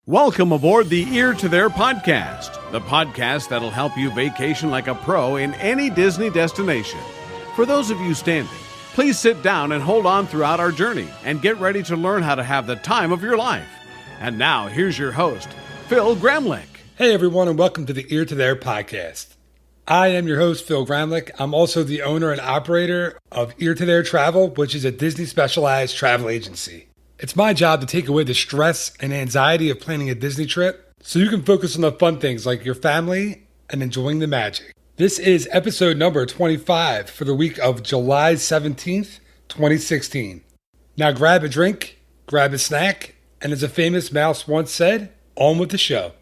Welcome aboard the Ear to There podcast, the podcast that'll help you vacation like a pro in any Disney destination. For those of you standing, please sit down and hold on throughout our journey and get ready to learn how to have the time of your life. And now, here's your host, Phil Gramlich. Hey everyone, and welcome to the Ear to There podcast. I am your host, Phil Gramlich. I'm also the owner and operator of Ear to There Travel, which is a Disney specialized travel agency. It's my job to take away the stress and anxiety of planning a Disney trip so you can focus on the fun things like your family and enjoying the magic. This is episode number 25 for the week of July 17th, 2016. Now grab a drink, grab a snack, and as a famous mouse once said, on with the show.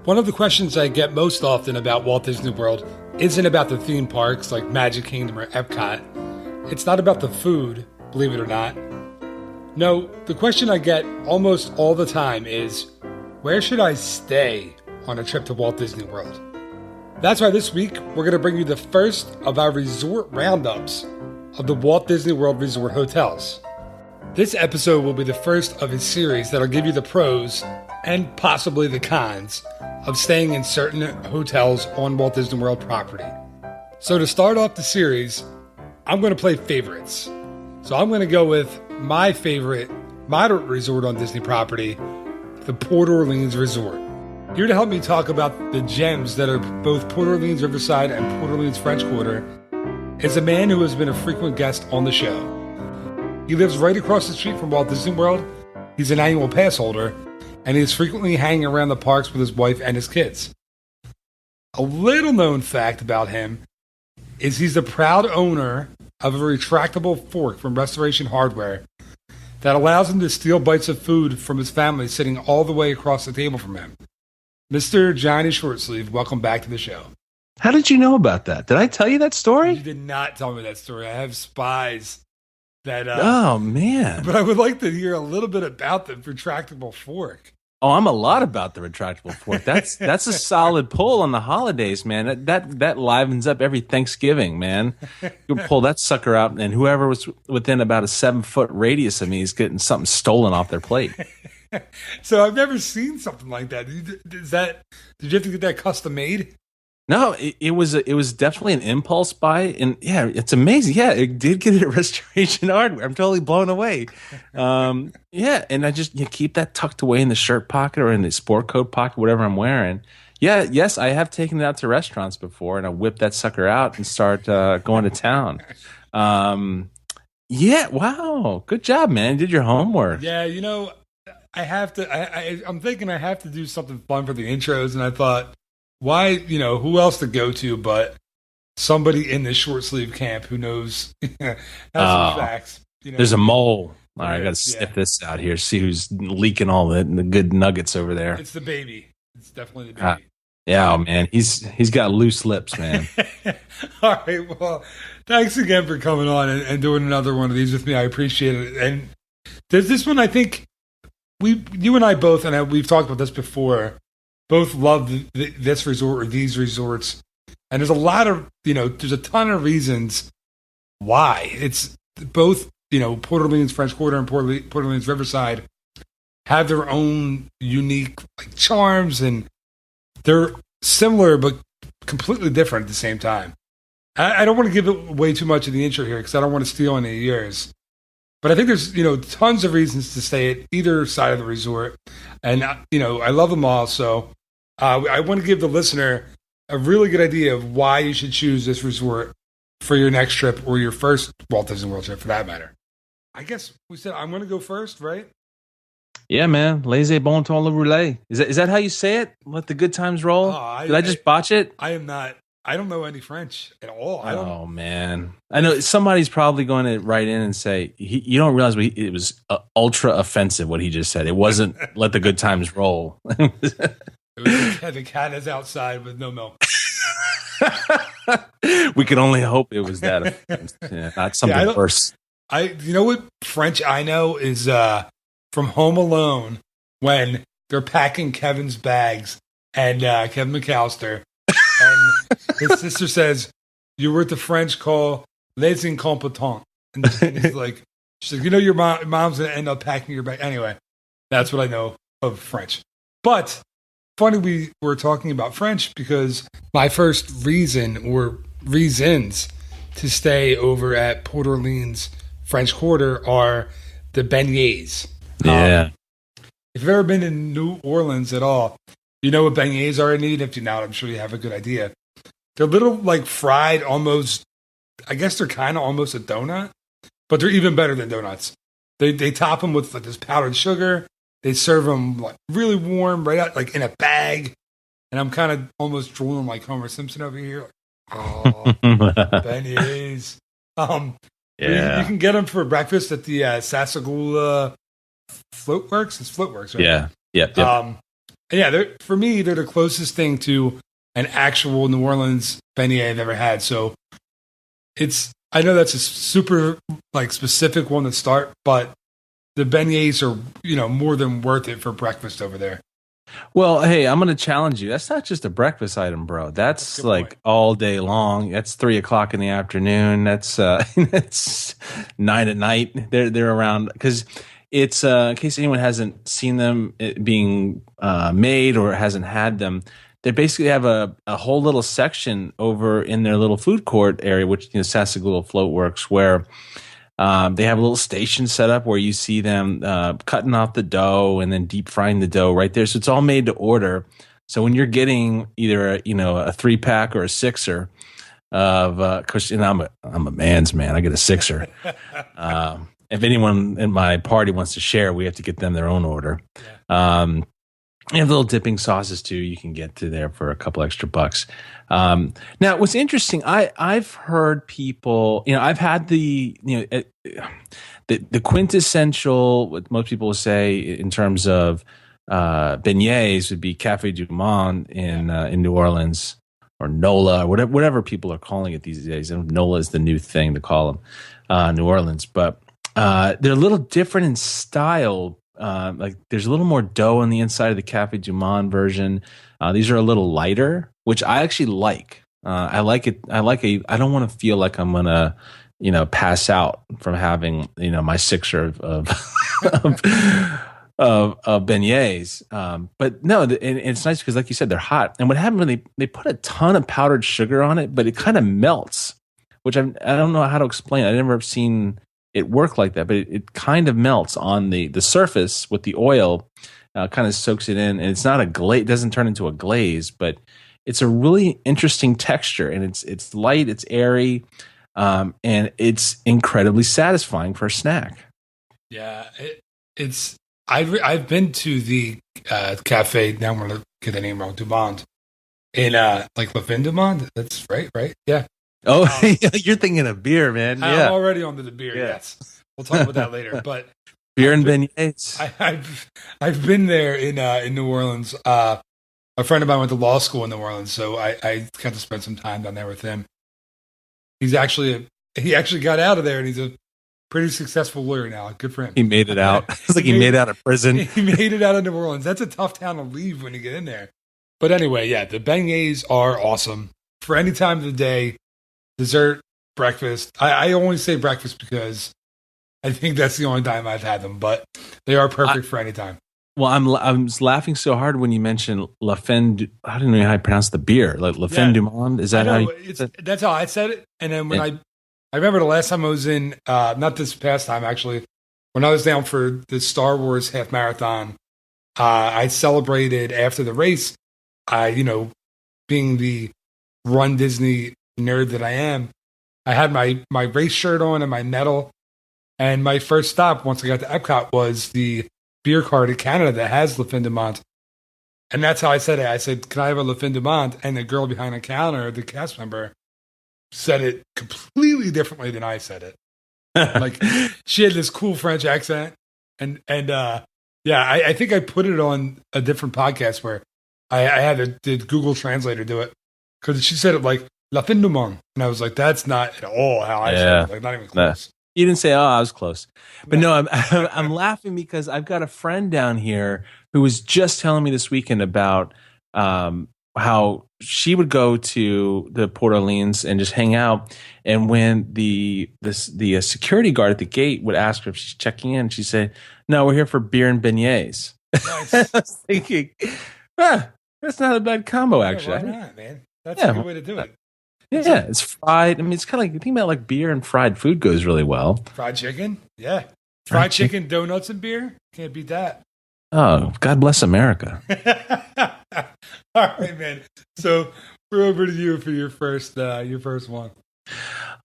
One of the questions I get most often about Walt Disney World isn't about the theme parks like Magic Kingdom or Epcot. It's not about the food, believe it or not. No, the question I get almost all the time is, where should I stay on a trip to Walt Disney World? That's why this week we're going to bring you the first of our resort roundups of the Walt Disney World Resort hotels. This episode will be the first of a series that'll give you the pros and possibly the cons of staying in certain hotels on Walt Disney World property. So to start off the series, I'm going to play favorites. So I'm going to go with my favorite moderate resort on Disney property, the Port Orleans Resort. Here to help me talk about the gems that are both Port Orleans Riverside and Port Orleans French Quarter is a man who has been a frequent guest on the show. He lives right across the street from Walt Disney World. He's an annual pass holder, and he is frequently hanging around the parks with his wife and his kids. A little known fact about him is he's the proud owner of a retractable fork from Restoration Hardware that allows him to steal bites of food from his family sitting all the way across the table from him. Mr. Johnny Shortsleeve, welcome back to the show. How did you know about that? Did I tell you that story? You did not tell me that story. I have spies that... oh, man. But I would like to hear a little bit about the retractable fork. Oh, I'm a lot about the retractable fork. That's a solid pull on the holidays, man. That livens up every Thanksgiving, man. You pull that sucker out, and whoever was within about a 7-foot radius of me is getting something stolen off their plate. So I've never seen something like that. Did you have to get that custom made? No, it was definitely an impulse buy, and yeah, it's amazing. Yeah, it did get it at Restoration Hardware. I'm totally blown away. Yeah, and I just keep that tucked away in the shirt pocket or in the sport coat pocket, whatever I'm wearing. Yeah, yes, I have taken it out to restaurants before, and I whip that sucker out and start going to town. Yeah, wow, good job, man. You did your homework. Yeah, I have to. I'm thinking I have to do something fun for the intros, and I thought, why, who else to go to but somebody in the short sleeve camp who knows has some facts. There's a mole. All right, I got to sniff this out here, see who's leaking all the good nuggets over there. It's the baby. It's definitely the baby. Yeah, oh, man, he's got loose lips, man. All right, well, thanks again for coming on and doing another one of these with me. I appreciate it. And there's this one, I think, you and I both, and we've talked about this before, both love this resort or these resorts. And there's a lot of, there's a ton of reasons why. It's both, Port Orleans French Quarter and Port Orleans Riverside have their own unique charms, and they're similar but completely different at the same time. I don't want to give it way too much of the intro here because I don't want to steal any of yours. But I think there's, tons of reasons to stay at either side of the resort. And, I love them all. So I want to give the listener a really good idea of why you should choose this resort for your next trip or your first Walt Disney World trip, for that matter. I guess we said I'm going to go first, right? Yeah, man. Laissez bon temps le rouler. Is that how you say it? Let the good times roll? Did I just botch it? I am not. I don't know any French at all. Oh, man. I know somebody's probably going to write in and say, you don't realize it was ultra offensive what he just said. It wasn't let the good times roll. It was the cat is outside with no milk. We can only hope it was that offense. Yeah, not something worse. You know what French I know is from Home Alone when they're packing Kevin's bags and Kevin McAllister. And his sister says, "You're what the French call les incompetents. And it's like, she's like, your mom's going to end up packing your bag. Anyway, that's what I know of French. But funny we were talking about French because my first reason or reasons to stay over at Port Orleans French Quarter are the beignets. Yeah. If you've ever been in New Orleans at all, you know what beignets are. And if you're not, I'm sure you have a good idea. They're little like fried almost, I guess they're kind of almost a donut, but they're even better than donuts. They top them with like this powdered sugar. They serve them like really warm, right out like in a bag. And I'm kind of almost drooling like Homer Simpson over here. Like, oh, beignets. You can get them for breakfast at the Sassagoula Floatworks. It's Floatworks, right? Yeah. Yep. For me, they're the closest thing to an actual New Orleans beignet I've ever had. So I know that's a super like specific one to start, but the beignets are, more than worth it for breakfast over there. Well, hey, I'm going to challenge you. That's not just a breakfast item, bro. That's like point. All day long. That's 3:00 in the afternoon. That's it's 9 at night. They're around because it's in case anyone hasn't seen them being made or hasn't had them. They basically have a whole little section over in their little food court area, which Sassagoula Floatworks, where they have a little station set up where you see them cutting off the dough and then deep frying the dough right there. So it's all made to order. So when you're getting either a 3-pack or a 6er of, cause I'm a man's man, I get a 6er. If anyone in my party wants to share, we have to get them their own order. Yeah. You have little dipping sauces too. You can get to there for a couple extra bucks. Now, what's interesting, I've heard people, I've had the quintessential, what most people will say in terms of beignets would be Café du Monde in New Orleans, or NOLA, or whatever people are calling it these days. And NOLA is the new thing to call them, New Orleans, but they're a little different in style. Like there's a little more dough on the inside of the Café du Monde version. These are a little lighter, which I actually like. I like it. I don't want to feel like I'm gonna, pass out from having, my 6er of beignets. But no, and it's nice because, like you said, they're hot. And what happened when they put a ton of powdered sugar on it, but it kind of melts, which I don't know how to explain. I never have seen it work like that, but it kind of melts on the surface with the oil, kind of soaks it in, and it's not a glaze. It doesn't turn into a glaze, but it's a really interesting texture, and it's light, it's airy, and it's incredibly satisfying for a snack. Yeah, I've been to the cafe. Now I'm gonna get the name wrong. Du Monde in like Le Fin du Monde. That's right, yeah. Oh, you're thinking of beer, man. I'm already on to the beer. Yeah. Yes, we'll talk about that later. But beer and beignets. I've been there in New Orleans. A friend of mine went to law school in New Orleans, so I got to spend some time down there with him. He actually got out of there, and he's a pretty successful lawyer now. Good for him. He made it out. It's like he made it out of prison. He made it out of New Orleans. That's a tough town to leave when you get in there. But anyway, yeah, the beignets are awesome for any time of the day. Dessert, breakfast. I only say breakfast because I think that's the only time I've had them, but they are perfect for any time. Well, I'm laughing so hard when you mentioned La Fin. I don't know how you pronounce the beer. Like La Fin du Monde. Is that how you? That's how I said it. And then when I remember the last time I was in, not this past time actually, when I was down for the Star Wars half marathon, I celebrated after the race. Being the Run Disney nerd that I am, I had my race shirt on and my medal. And my first stop, once I got to Epcot, was the beer cart in Canada that has Le Fin du Monde. And that's how I said it. I said, "Can I have a Le Fin du Monde?" And the girl behind the counter, the cast member, said it completely differently than I said it. Like she had this cool French accent. And I think I put it on a different podcast where I had the Google Translator do it. Because she said it like, La Fin du Monde. And I was like, that's not at all how I said it. Like, not even close. You didn't say, "Oh, I was close." But no, I'm laughing because I've got a friend down here who was just telling me this weekend about how she would go to the Port Orleans and just hang out. And when the security guard at the gate would ask her if she's checking in, she'd say, "No, we're here for beer and beignets." Nice. I was thinking, that's not a bad combo, actually. Why not, man? That's a good way to do it. Yeah, it's fried. I mean, it's kind of like, you think about like beer and fried food goes really well. Fried chicken? Yeah. Fried chicken, donuts, and beer? Can't beat that. Oh, God bless America. All right, man. So we're over to you for your first one.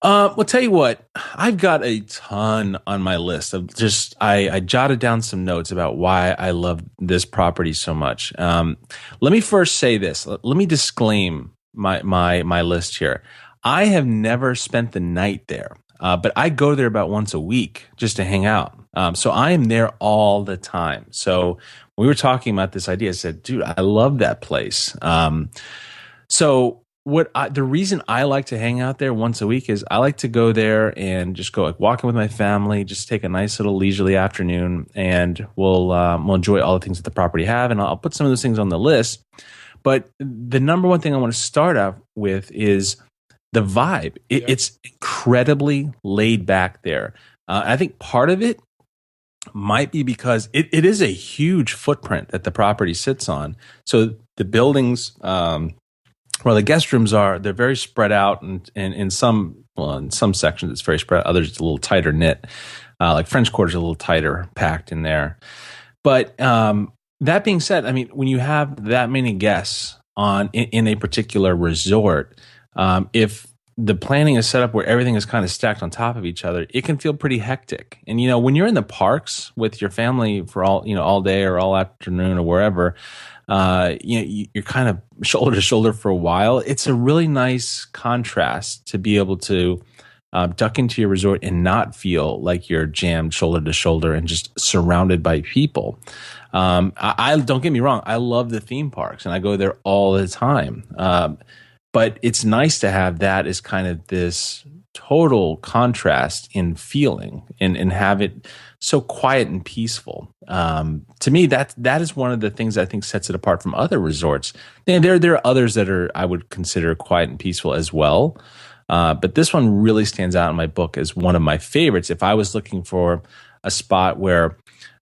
Well, tell you what, I've got a ton on my list of just, I jotted down some notes about why I love this property so much. Let me first say this. Let me disclaim my list here. I have never spent the night there, but I go there about once a week just to hang out. So I am there all the time. So when we were talking about this idea, I said, dude, I love that place. So the reason I like to hang out there once a week is I like to go there and just go like walking with my family, just take a nice little leisurely afternoon, and we'll enjoy all the things that the property have. And I'll put some of those things on the list. But the number one thing I want to start off with is the vibe. It's incredibly laid back there. I think part of it might be because it is a huge footprint that the property sits on. So the buildings, where the guest rooms are, they're very spread out, and in some sections it's very spread out. Others it's a little tighter knit. Like French Quarter's a little tighter packed in there. But that being said, I mean, when you have that many guests in a particular resort, if the planning is set up where everything is kind of stacked on top of each other, it can feel pretty hectic. And when you're in the parks with your family for all day or all afternoon or wherever, you're kind of shoulder to shoulder for a while. It's a really nice contrast to be able to duck into your resort and not feel like you're jammed shoulder to shoulder and just surrounded by people. I don't get me wrong, I love the theme parks and I go there all the time. But it's nice to have that as kind of this total contrast in feeling and have it so quiet and peaceful. To me, that is one of the things I think sets it apart from other resorts. There are others that I would consider quiet and peaceful as well. But this one really stands out in my book as one of my favorites. If I was looking for a spot where,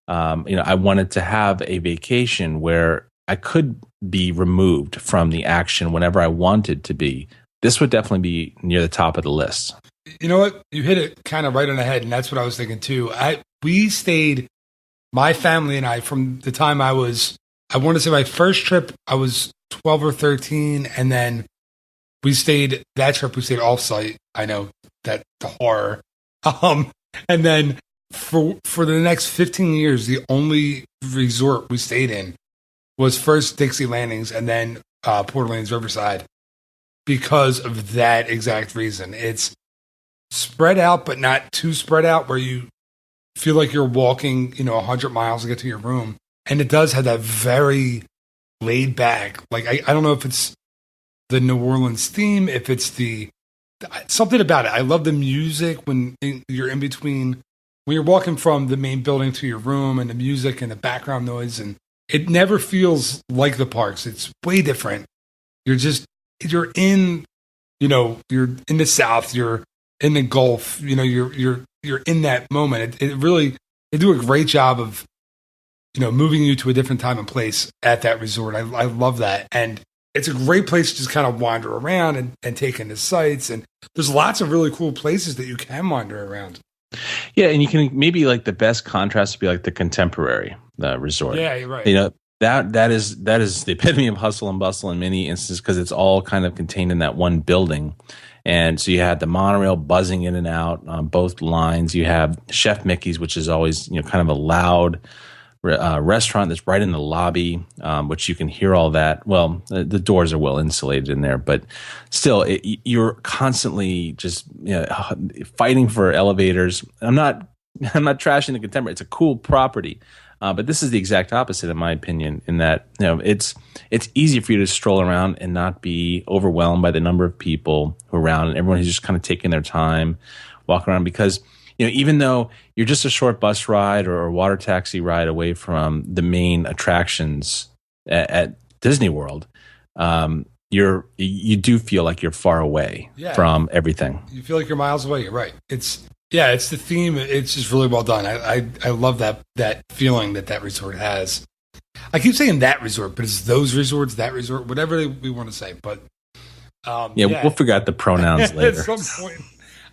I wanted to have a vacation where I could be removed from the action whenever I wanted to be, this would definitely be near the top of the list. You know what? You hit it kind of right on the head, and that's what I was thinking too. We stayed, my family and I, from the time I want to say my first trip, I was 12 or 13, and then we stayed off-site. I know that the horror. And then for the next 15 years, the only resort we stayed in was first Dixie Landings and then Port Orleans Riverside, because of that exact reason. It's spread out, but not too spread out where you feel like you're walking, 100 miles to get to your room. And it does have that very laid back, like, I don't know if it's the New Orleans theme, if it's something about it. I love the music when you're in between, when you're walking from the main building to your room, and the music and the background noise, and it never feels like the parks. It's way different. You're in, you're in the South, you're in the Gulf, you're in that moment. They do a great job of, moving you to a different time and place at that resort. I love that. And it's a great place to just kind of wander around and take in the sights. And there's lots of really cool places that you can wander around. Yeah, and you can maybe like the best contrast would be like the contemporary resort. Yeah, you're right. That is the epitome of hustle and bustle in many instances, because it's all kind of contained in that one building. And so you had the monorail buzzing in and out on both lines. You have Chef Mickey's, which is always kind of a loud restaurant that's right in the lobby, which you can hear all that. Well, the doors are well insulated in there, but still, you're constantly just fighting for elevators. I'm not trashing the contemporary. It's a cool property, but this is the exact opposite, in my opinion. In that it's easy for you to stroll around and not be overwhelmed by the number of people who are around, and everyone who's just kind of taking their time walking around, because even though you're just a short bus ride or a water taxi ride away from the main attractions at Disney World, you do feel like you're far away from everything. You feel like you're miles away. You're right. It's the theme. It's just really well done. I love that feeling that resort has. I keep saying that resort, but it's those resorts, that resort, whatever we want to say. But we'll figure out the pronouns later. At some point,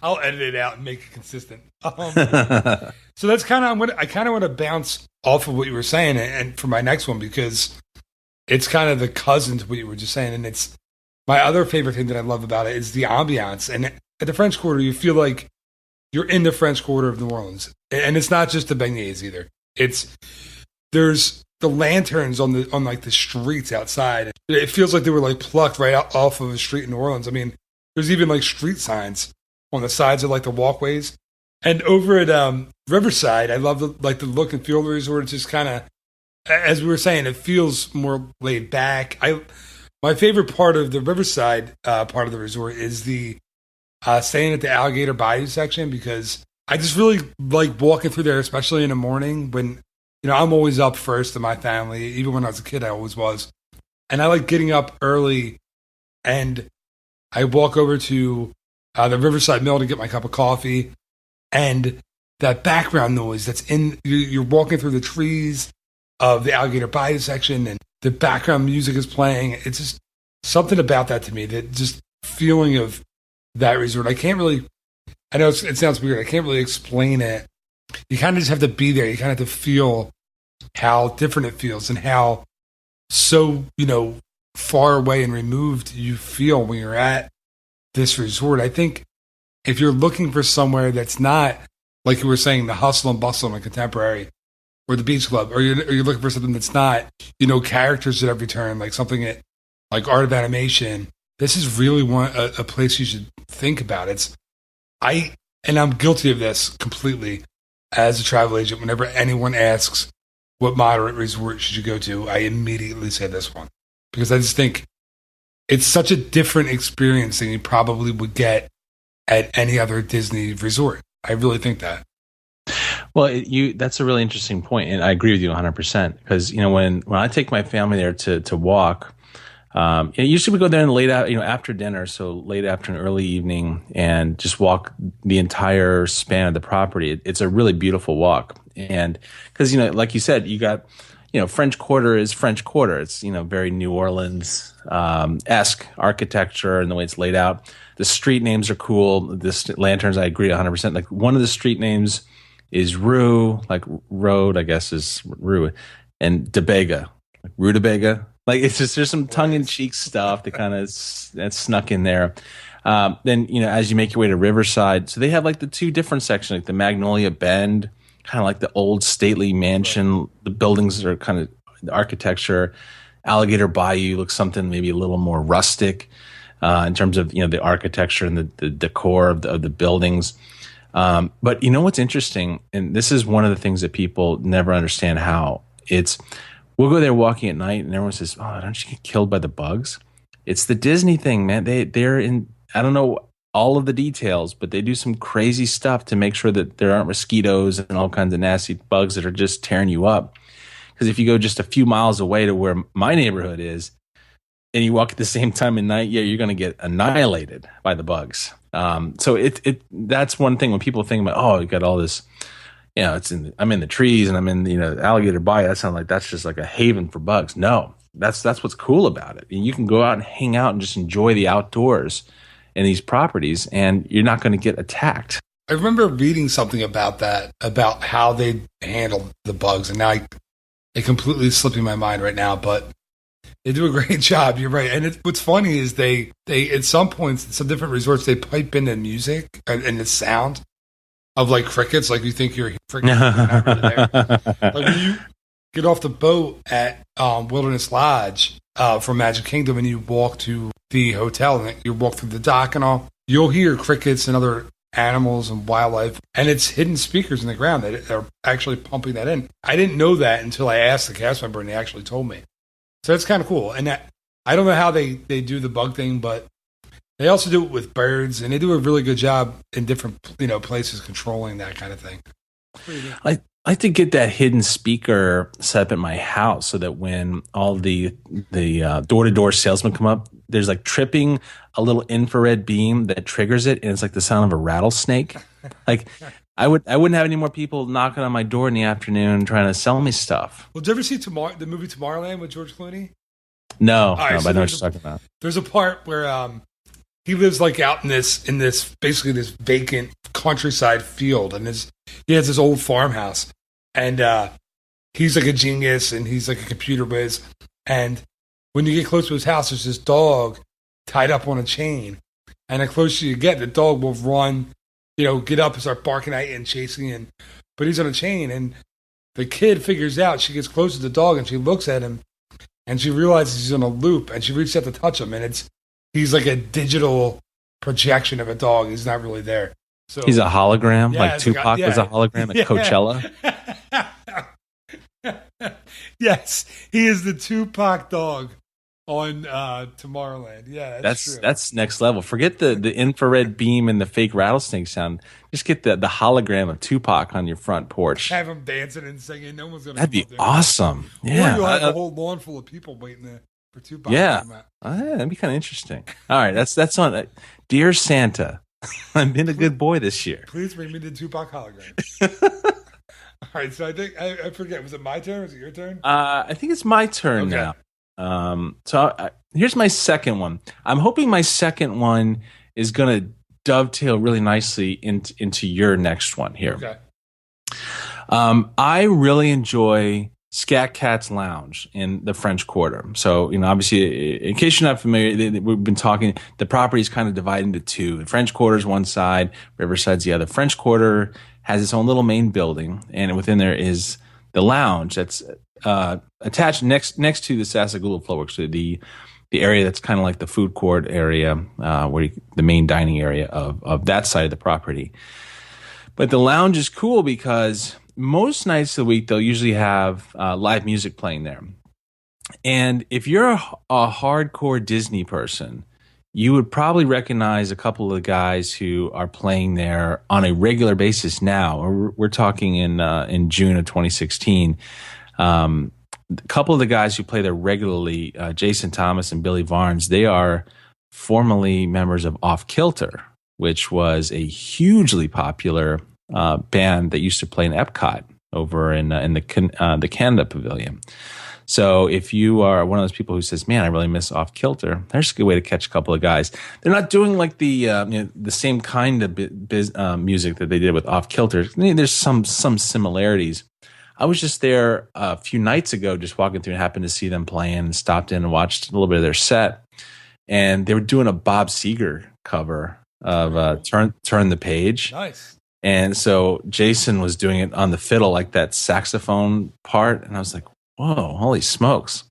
I'll edit it out and make it consistent. So that's kind of I kind of want to bounce off of what you were saying, and for my next one, because it's kind of the cousin to what you were just saying, and it's my other favorite thing that I love about it is the ambiance. And at the French Quarter, you feel like you're in the French Quarter of New Orleans, and it's not just the beignets either. There's the lanterns on like the streets outside. It feels like they were like plucked right off of a street in New Orleans. I mean, there's even like street signs on the sides of like the walkways. And over at Riverside, I love the look and feel of the resort. It's just kind of, as we were saying, it feels more laid back. My favorite part of the Riverside part of the resort is the staying at the Alligator Bayou section, because I just really like walking through there, especially in the morning when, I'm always up first in my family. Even when I was a kid, I always was. And I like getting up early, and I walk over to the Riverside Mill to get my cup of coffee, and that background noise that's you're walking through the trees of the Alligator Bayou section, and the background music is playing. It's just something about that to me, that just feeling of that resort. I know it sounds weird. I can't really explain it. You kind of just have to be there. You kind of have to feel how different it feels, and how so, far away and removed you feel when you're at this resort. I think if you're looking for somewhere that's not, like you were saying, the hustle and bustle and contemporary, or the beach club, or you're looking for something that's not, characters at every turn, like something like Art of Animation, this is really a place you should think about. And I'm guilty of this completely as a travel agent. Whenever anyone asks what moderate resort should you go to, I immediately say this one, because I just think it's such a different experience than you probably would get at any other Disney resort. I really think that. Well, that's a really interesting point, and I agree with you 100%. Because when I take my family there to walk, usually we go there in late out, after dinner, so late afternoon, early evening, and just walk the entire span of the property. It's a really beautiful walk, and because like you said, you got French Quarter is French Quarter. It's very New Orleans esque architecture and the way it's laid out. The street names are cool. The lanterns, I agree 100%. Like one of the street names is Rue, like road, I guess is Rue, and De Bega, like Rue de Bega. Like it's just, there's some tongue in cheek stuff that kind of that's snuck in there. Then as you make your way to Riverside, so they have like the two different sections, like the Magnolia Bend, kind of like the old stately mansion. Right. The buildings are kind of the architecture. Alligator Bayou looks something maybe a little more rustic in terms of the architecture and the decor of the buildings. But what's interesting, and this is one of the things that people never understand how we'll go there walking at night, and everyone says, "Oh, don't you get killed by the bugs?" It's the Disney thing, man. They're in. I don't know all of the details, but they do some crazy stuff to make sure that there aren't mosquitoes and all kinds of nasty bugs that are just tearing you up. Because if you go just a few miles away to where my neighborhood is, and you walk at the same time at night, you're going to get annihilated by the bugs. So that's one thing when people think about, oh, you got all this. I'm in the trees and I'm in Alligator Bayou. That sounds like that's just like a haven for bugs. No, that's what's cool about it. And you can go out and hang out and just enjoy the outdoors in these properties, and you're not going to get attacked. I remember reading something about that, about how they handle the bugs, and now it completely slipping my mind right now. But they do a great job. You're right. And what's funny is they at some points in some different resorts they pipe in the music and the sound of like crickets, like you think you're crickets, not really there. Like when you get off the boat at Wilderness Lodge from Magic Kingdom and you walk to the hotel and you walk through the dock and all, you'll hear crickets and other animals and wildlife, and it's hidden speakers in the ground that are actually pumping that in. I didn't know that until I asked the cast member, and they actually told me. So that's kind of cool. And I don't know how they do the bug thing, but they also do it with birds, and they do a really good job in different places controlling that kind of thing. I like to get that hidden speaker set up at my house so that when all the door-to-door salesmen come up, there's like tripping a little infrared beam that triggers it, and it's like the sound of a rattlesnake. Like I wouldn't have any more people knocking on my door in the afternoon trying to sell me stuff. Well, did you ever see the movie Tomorrowland with George Clooney? No, Right, no, so but I know what you're talking about. There's a part where he lives like out in this basically this vacant countryside field, and he has this old farmhouse, and he's like a genius, and he's like a computer whiz, and when you get close to his house, there's this dog tied up on a chain, and the closer you get, the dog will run, get up and start barking at you and chasing you, but he's on a chain, and the kid figures out, she gets close to the dog, and she looks at him, and she realizes he's on a loop, and she reaches out to touch him, and he's like a digital projection of a dog. He's not really there. So he's a hologram, yeah, like Tupac was a hologram at Coachella. Yes, he is the Tupac dog on Tomorrowland. Yeah, that's true. That's next level. Forget the infrared beam and the fake rattlesnake sound. Just get the hologram of Tupac on your front porch. Have him dancing and singing. No one's gonna. That'd be awesome. Yeah, or you'll have a whole lawn full of people waiting there for Tupac. Yeah, that'd be kind of interesting. All right, that's on. Dear Santa, I've been a good boy this year. Please bring me the Tupac hologram. All right, so I think I forget. Was it my turn? Was it your turn? I think it's my turn now. Here's my second one. I'm hoping my second one is going to dovetail really nicely into your next one here. Okay. I really enjoy Scat Cat's Lounge in the French Quarter. So, obviously, in case you're not familiar, we've been talking, the property is kind of divided into two. The French Quarter is one side, Riverside's the other. French Quarter has its own little main building, and within there is the lounge that's attached next to the Sassagoula Flowworks, the area that's kind of like the food court area, the main dining area of that side of the property. But the lounge is cool because most nights of the week they'll usually have live music playing there. And if you're a hardcore Disney person, you would probably recognize a couple of the guys who are playing there on a regular basis now. We're talking in June of 2016. A couple of the guys who play there regularly, Jason Thomas and Billy Varnes, they are formerly members of Off Kilter, which was a hugely popular band that used to play in Epcot over in the Canada Pavilion. So if you are one of those people who says, "Man, I really miss Off Kilter," there's a good way to catch a couple of guys. They're not doing like the same kind of music that they did with Off Kilter. There's some similarities. I was just there a few nights ago, just walking through and happened to see them playing and stopped in and watched a little bit of their set. And they were doing a Bob Seger cover of Turn the Page. Nice. And so Jason was doing it on the fiddle, like that saxophone part. And I was like, whoa, holy smokes.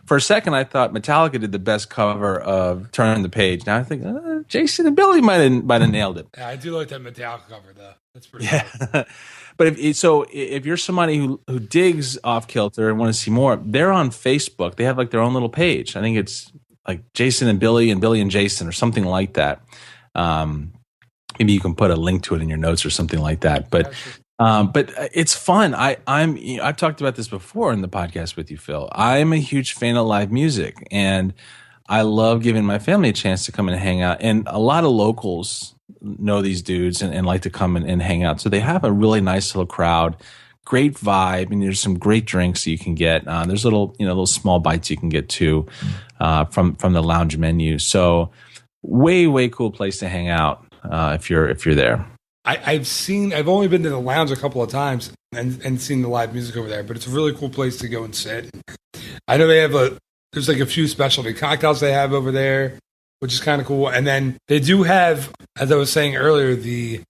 For a second, I thought Metallica did the best cover of Turn the Page. Now I think Jason and Billy might have nailed it. Yeah, I do like that Metallica cover, though. That's pretty cool. But if you're somebody who digs Off Kilter and want to see more, they're on Facebook. They have like their own little page. I think it's like Jason and Billy and Jason or something like that. Maybe you can put a link to it in your notes or something like that. But it's fun. I've talked about this before in the podcast with you, Phil. I'm a huge fan of live music, and I love giving my family a chance to come and hang out. And a lot of locals know these dudes and like to come and hang out. So they have a really nice little crowd, great vibe, and there's some great drinks that you can get. There's little small bites you can get too from the lounge menu. So way cool place to hang out if you're there. I've only been to the lounge a couple of times and seen the live music over there, but it's a really cool place to go and sit. I know there's like a few specialty cocktails they have over there, which is kind of cool. And then they do have, as I was saying earlier, the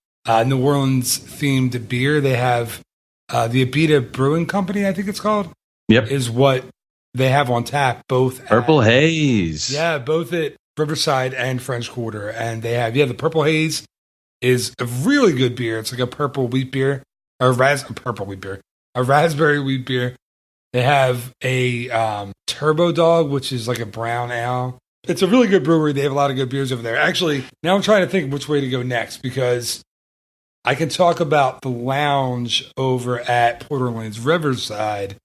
New Orleans themed beer. They have the Abita Brewing Company, I think it's called. Yep. Is what they have on tap, both Purple Haze. Yeah, both at Riverside and French Quarter. And they have, the Purple Haze is a really good beer. It's like a purple wheat beer, a raspberry wheat beer. They have a Turbo Dog, which is like a brown ale. It's a really good brewery. They have a lot of good beers over there. Actually, now I'm trying to think which way to go next, because I can talk about the lounge over at Port Orleans Riverside.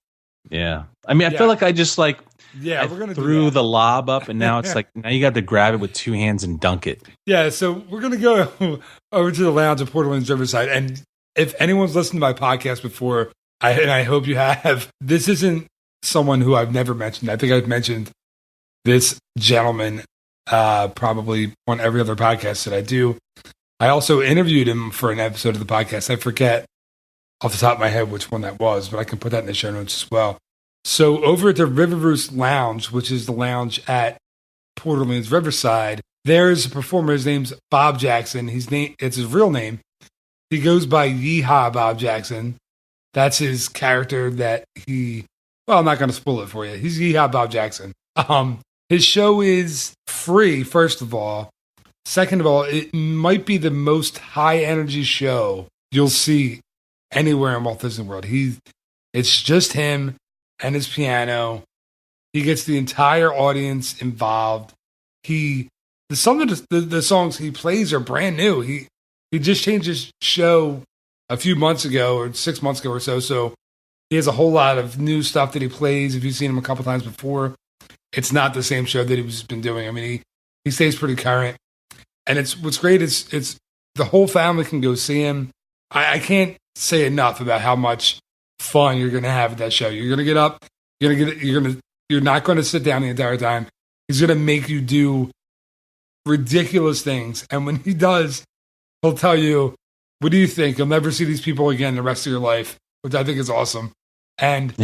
Yeah. I mean, I feel like I just like we're gonna threw the lob up, and now it's like now you got to grab it with two hands and dunk it. Yeah, so we're gonna go over to the lounge at Port Orleans Riverside, and if anyone's listened to my podcast before, I hope you have, this isn't someone who I've never mentioned. I think I've mentioned this gentleman probably on every other podcast that I do. I also interviewed him for an episode of the podcast. I forget off the top of my head which one that was, but I can put that in the show notes as well. So over at the River Roost Lounge, which is the lounge at Port Orleans Riverside, there's a performer. His name's Bob Jackson. It's his real name. He goes by Yeehaw Bob Jackson. That's his character that I'm not going to spoil it for you. He's Yeehaw Bob Jackson. His show is free, first of all. Second of all, it might be the most high energy show you'll see anywhere in Walt Disney World. It's just him and his piano. He gets the entire audience involved. Some of the songs he plays are brand new. He just changed his show a few months ago or 6 months ago or so. So he has a whole lot of new stuff that he plays. If you've seen him a couple times before, it's not the same show that he's been doing. I mean, he stays pretty current. And what's great is it's the whole family can go see him. I can't say enough about how much fun you're going to have at that show. You're going to get up. You're not going to sit down the entire time. He's going to make you do ridiculous things. And when he does, he'll tell you, what do you think? You'll never see these people again the rest of your life, which I think is awesome. And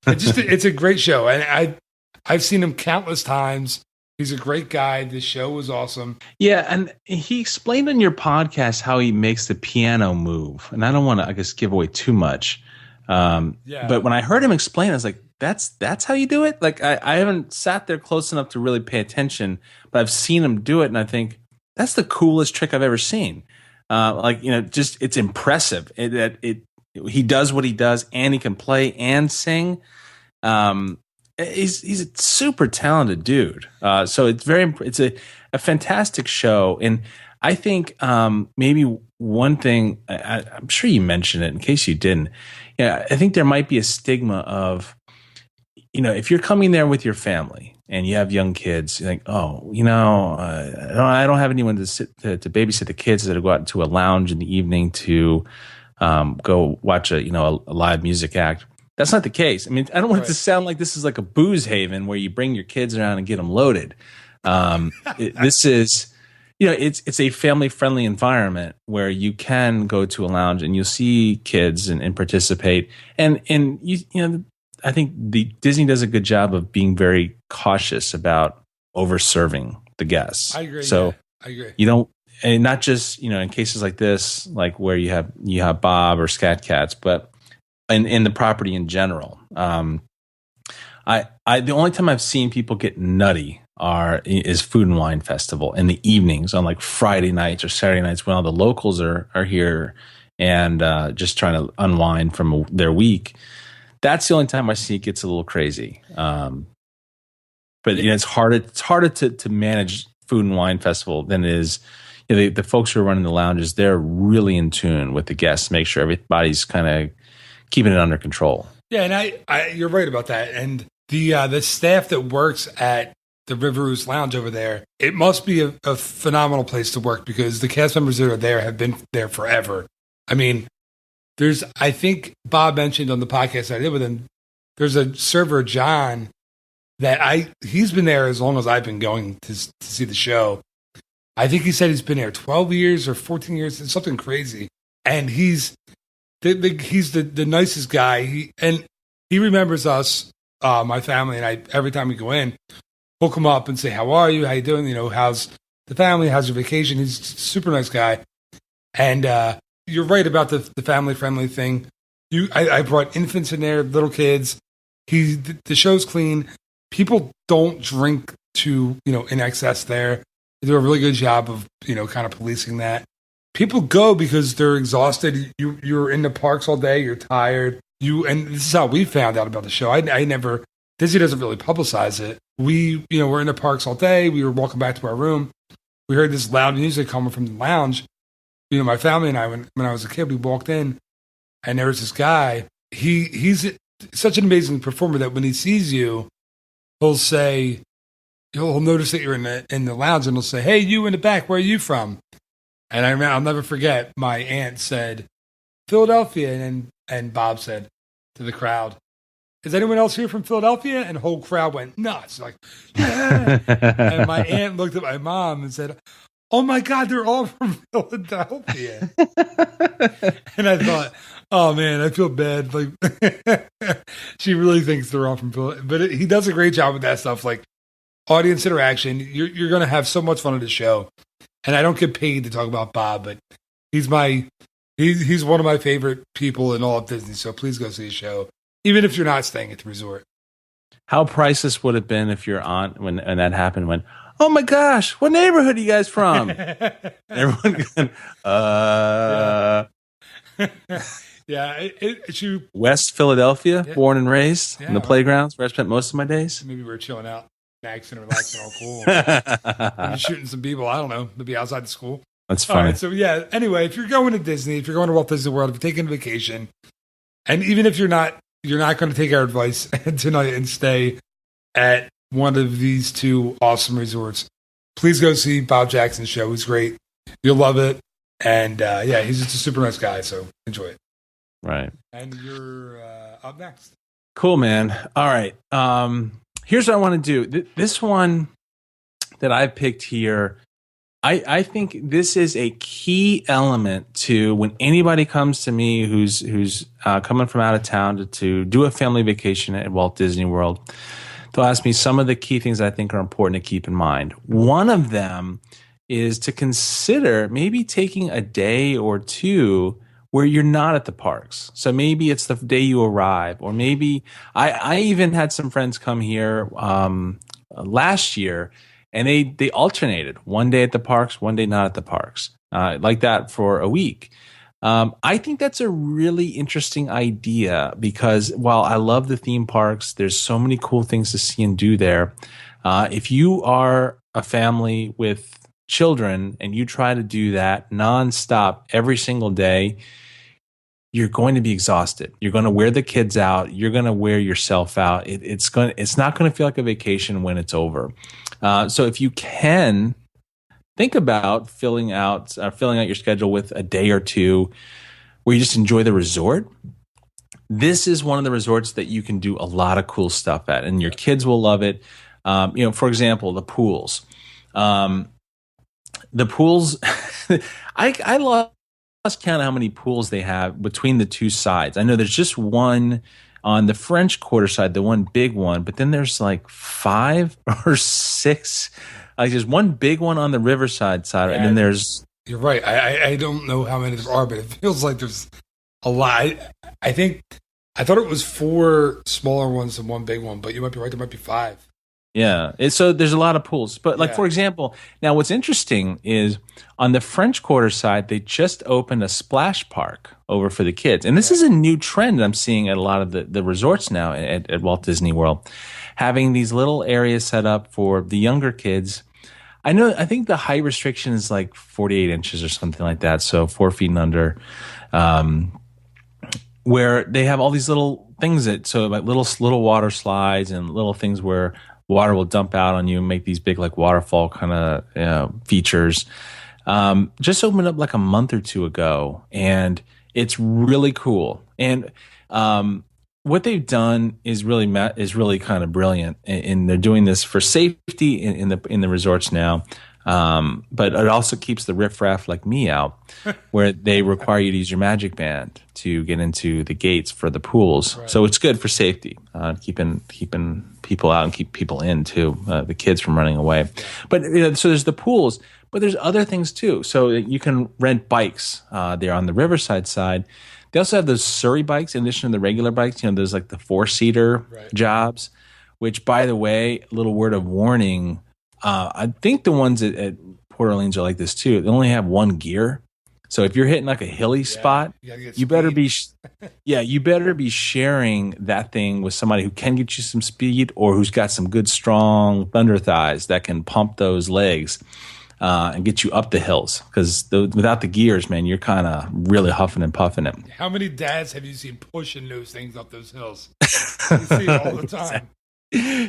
it's a great show. And I've seen him countless times. He's a great guy. The show was awesome. Yeah, and he explained on your podcast how he makes the piano move. And I don't want to, I guess, give away too much. But when I heard him explain, I was like, that's how you do it? Like, I haven't sat there close enough to really pay attention, but I've seen him do it, and I think that's the coolest trick I've ever seen. Just it's impressive that he does what he does, and he can play and sing. He's a super talented dude. So it's a fantastic show. And I think maybe one thing, I'm sure you mentioned it in case you didn't. Yeah, I think there might be a stigma of, if you're coming there with your family and you have young kids, you're like, I don't have anyone to babysit the kids that go out to a lounge in the evening to go watch a live music act. That's not the case. I mean, I don't want it to sound like this is like a booze haven where you bring your kids around and get them loaded. This is, it's a family-friendly environment where you can go to a lounge and you'll see kids and participate. And I think Disney does a good job of being very cautious about over-serving the guests. I agree. So I agree. You don't, and not just in cases like this, like where you have Bob or Scat Cats, but in the property in general. The only time I've seen people get nutty is Food and Wine Festival in the evenings on like Friday nights or Saturday nights when all the locals are here and just trying to unwind from their week. That's the only time I see it gets a little crazy. But it's harder to manage Food and Wine Festival than it is. The folks who are running the lounges, they're really in tune with the guests, make sure everybody's kind of keeping it under control. Yeah, and you're right about that. And the staff that works at the River Roost Lounge over there, it must be a phenomenal place to work because the cast members that are there have been there forever. I mean, I think Bob mentioned on the podcast I did with him, there's a server, John, he's been there as long as I've been going to see the show. I think he said he's been there 12 years or 14 years. It's something crazy. And he's the nicest guy. He remembers us, my family, and I. Every time we go in, we'll come up and say, "How are you? How you doing? How's the family? How's your vacation?" He's a super nice guy. And you're right about the family friendly thing. I brought infants in there, little kids. The show's clean. People don't drink in excess there. They do a really good job of kind of policing that. People go because they're exhausted. You're in the parks all day. You're tired. And this is how we found out about the show. Disney doesn't really publicize it. We're in the parks all day. We were walking back to our room. We heard this loud music coming from the lounge. my family and I, when I was a kid, we walked in and there was this guy. He's such an amazing performer that when he sees you, he'll notice that you're in the lounge and he'll say, "Hey, you in the back, where are you from?" And I'll never forget, my aunt said, "Philadelphia," and Bob said to the crowd, "Is anyone else here from Philadelphia?" And the whole crowd went nuts, like, "Yeah!" And my aunt looked at my mom and said, "Oh my God, they're all from Philadelphia." And I thought, oh man, I feel bad. Like, she really thinks they're all from Philadelphia. But he does a great job with that stuff, like audience interaction. You're going to have so much fun at the show. And I don't get paid to talk about Bob, but he's one of my favorite people in all of Disney. So please go see his show, even if you're not staying at the resort. How priceless would it have been if your aunt, when that happened, went, "Oh my gosh, what neighborhood are you guys from?" Everyone going, Yeah, West Philadelphia, born and raised in the playgrounds where I spent most of my days. Maybe we're chilling out, maxing, relaxing, all cool. Maybe shooting some people. I don't know. Maybe outside the school. That's funny. All right, so yeah. Anyway, if you're going to Disney, if you're going to Walt Disney World, if you're taking a vacation, and even if you're not going to take our advice tonight and stay at one of these two awesome resorts, please go see Bob Jackson's show. He's great. You'll love it. And he's just a super nice guy. So enjoy it. Right. And you're up next. Cool, man. All right. Here's what I want to do. This one that I picked here, I think this is a key element to when anybody comes to me who's coming from out of town to do a family vacation at Walt Disney World. They'll ask me some of the key things I think are important to keep in mind. One of them is to consider maybe taking a day or two where you're not at the parks. So maybe it's the day you arrive, or maybe I even had some friends come here last year, and they alternated one day at the parks, one day not at the parks, like that for a week. I think that's a really interesting idea because while I love the theme parks, there's so many cool things to see and do there. If you are a family with children and you try to do that nonstop every single day, you're going to be exhausted. You're going to wear the kids out. You're going to wear yourself out. It's not going to feel like a vacation when it's over. So if you can, think about filling out your schedule with a day or two where you just enjoy the resort. This is one of the resorts that you can do a lot of cool stuff at, and your kids will love it. For example, the pools. The pools, I lost count of how many pools they have between the two sides. I know there's just one on the French Quarter side, the one big one, but then there's like 5 or 6. Like there's one big one on the Riverside side, and then there's... You're right. I don't know how many there are, but it feels like there's a lot. I thought it was 4 smaller ones and 1 big one, but you might be right. There might be 5. Yeah. So there's a lot of pools. But for example, now what's interesting is on the French Quarter side, they just opened a splash park over for the kids. And this is a new trend I'm seeing at a lot of the resorts now at Walt Disney World, having these little areas set up for the younger kids. I think the height restriction is like 48 inches or something like that. So 4 feet and under, where they have all these little things like little water slides and little things where water will dump out on you and make these big like waterfall kind of features. Just opened up like a month or two ago, and it's really cool. And what they've done is really kind of brilliant, and they're doing this for safety in the resorts now. But it also keeps the riffraff like me out, where they require you to use your magic band to get into the gates for the pools. Right. So it's good for safety, keeping people out and keep people in too, the kids from running away. But so there's the pools, but there's other things too. So you can rent bikes there on the Riverside side. They also have those Surrey bikes in addition to the regular bikes. There's like the 4-seater jobs, which, by the way, a little word of warning. I think the ones at Port Orleans are like this too. They only have 1 gear. So if you're hitting like a hilly spot, you better be sharing that thing with somebody who can get you some speed or who's got some good strong thunder thighs that can pump those legs. and get you up the hills. Because without the gears, man, you're kind of really huffing and puffing it. How many dads have you seen pushing those things up those hills? You see it all the time.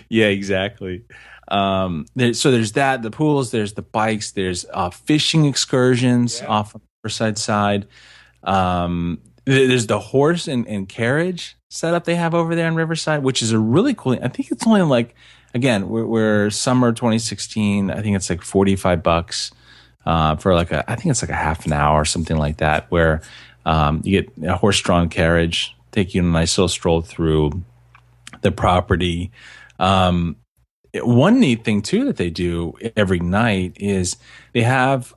Yeah, exactly. So there's that, the pools, there's the bikes, there's fishing excursions off on the Riverside side. There's the horse and carriage setup they have over there in Riverside, which is a really cool. I think it's only like, again, we're summer 2016. I think it's like $45 for I think it's like a half an hour or something like that, where you get a horse-drawn carriage, take you on a nice little stroll through the property. One neat thing too that they do every night is they have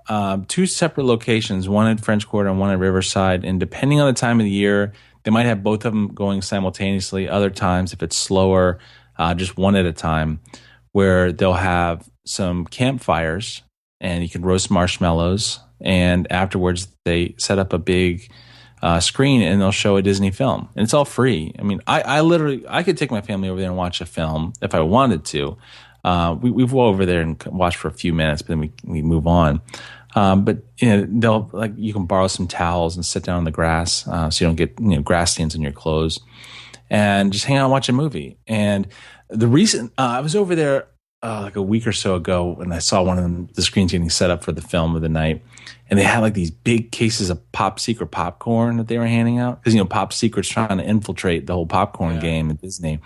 2 separate locations, one at French Quarter and one at Riverside. And depending on the time of the year, they might have both of them going simultaneously. Other times, if it's slower, just one at a time, where they'll have some campfires and you can roast marshmallows. And afterwards, they set up a big screen and they'll show a Disney film, and it's all free. I mean, I could take my family over there and watch a film if I wanted to. We go over there and watch for a few minutes, but then we move on. But you can borrow some towels and sit down on the grass, so you don't get grass stains on your clothes, and just hang out and watch a movie. And the reason I was over there like a week or so ago, and I saw one of the screens getting set up for the film of the night. And they had like these big cases of Pop Secret popcorn that they were handing out, because Pop Secret's trying to infiltrate the whole popcorn game at Disney.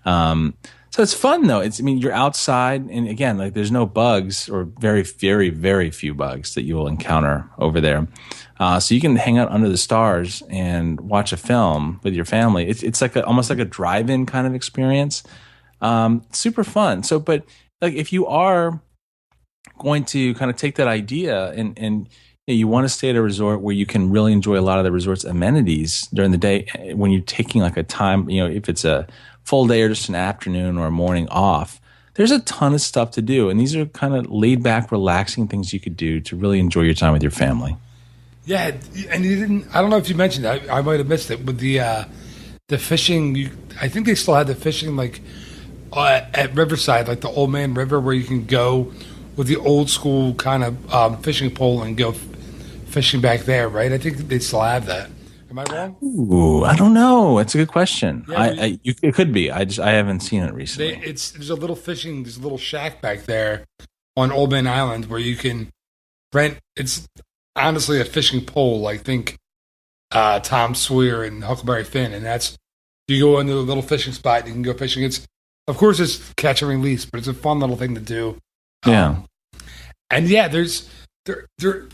So it's fun though. You're outside, and again, like there's no bugs, or very, very, very few bugs that you will encounter over there. So you can hang out under the stars and watch a film with your family. It's like almost like a drive-in kind of experience. Super fun. So, but like if you are going to kind of take that idea and you want to stay at a resort where you can really enjoy a lot of the resort's amenities during the day, when you're taking like a time, if it's a full day or just an afternoon or a morning off, there's a ton of stuff to do. And these are kind of laid back, relaxing things you could do to really enjoy your time with your family. Yeah. And you didn't, I don't know if you mentioned that, I might have missed it, with the fishing. I think they still had the fishing like at Riverside, like the Old Man River, where you can go with the old school kind of fishing pole and go fishing back there, right? I think they still have that. Am I wrong? Ooh, I don't know. That's a good question. Yeah, it could be. I haven't seen it recently. There's a little shack back there on Old Man Island where you can rent. It's honestly a fishing pole. I think Tom Sawyer and Huckleberry Finn, and that's, you go into a little fishing spot and you can go fishing. It's catch and release, but it's a fun little thing to do. Yeah. And yeah, there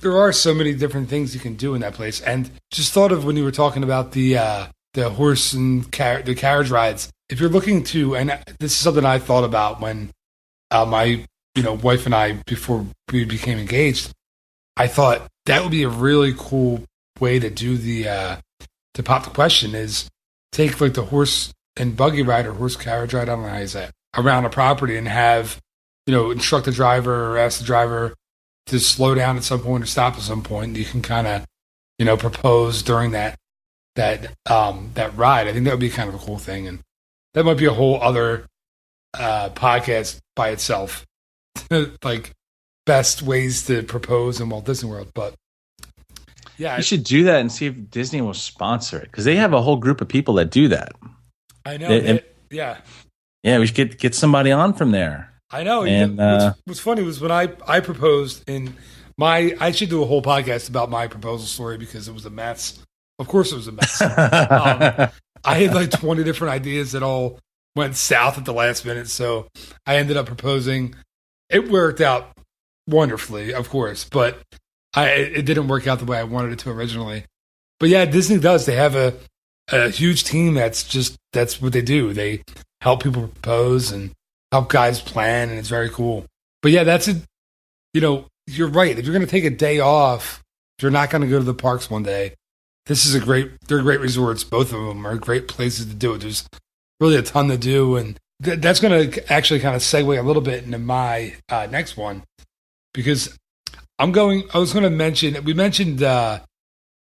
are so many different things you can do in that place. And just thought of when you were talking about the horse and the carriage rides. If you're looking to, and this is something I thought about when my wife and I, before we became engaged, I thought that would be a really cool way to do to pop the question, is take like the horse and buggy ride or horse carriage ride, I don't know how you say it, around a property, and have instruct the driver or ask the driver to slow down at some point or stop at some point. You can kind of, propose during that ride. I think that would be kind of a cool thing, and that might be a whole other podcast by itself, like best ways to propose in Walt Disney World. But yeah, you should do that and see if Disney will sponsor it, because they have a whole group of people that do that. I know. Yeah, we should get somebody on from there. I know. And what's funny was when I proposed I should do a whole podcast about my proposal story, because it was a mess. Of course it was a mess. I had like 20 different ideas that all went south at the last minute. So I ended up proposing. It worked out wonderfully, of course, but it didn't work out the way I wanted it to originally. But yeah, Disney does. They have a huge team that's what they do. They help people propose and help guys plan, and it's very cool. But yeah, that's it. You're right. If you're going to take a day off, if you're not going to go to the parks one day, they're great resorts. Both of them are great places to do it. There's really a ton to do, and that's going to actually kind of segue a little bit into my next one, because I was going to mention, we mentioned the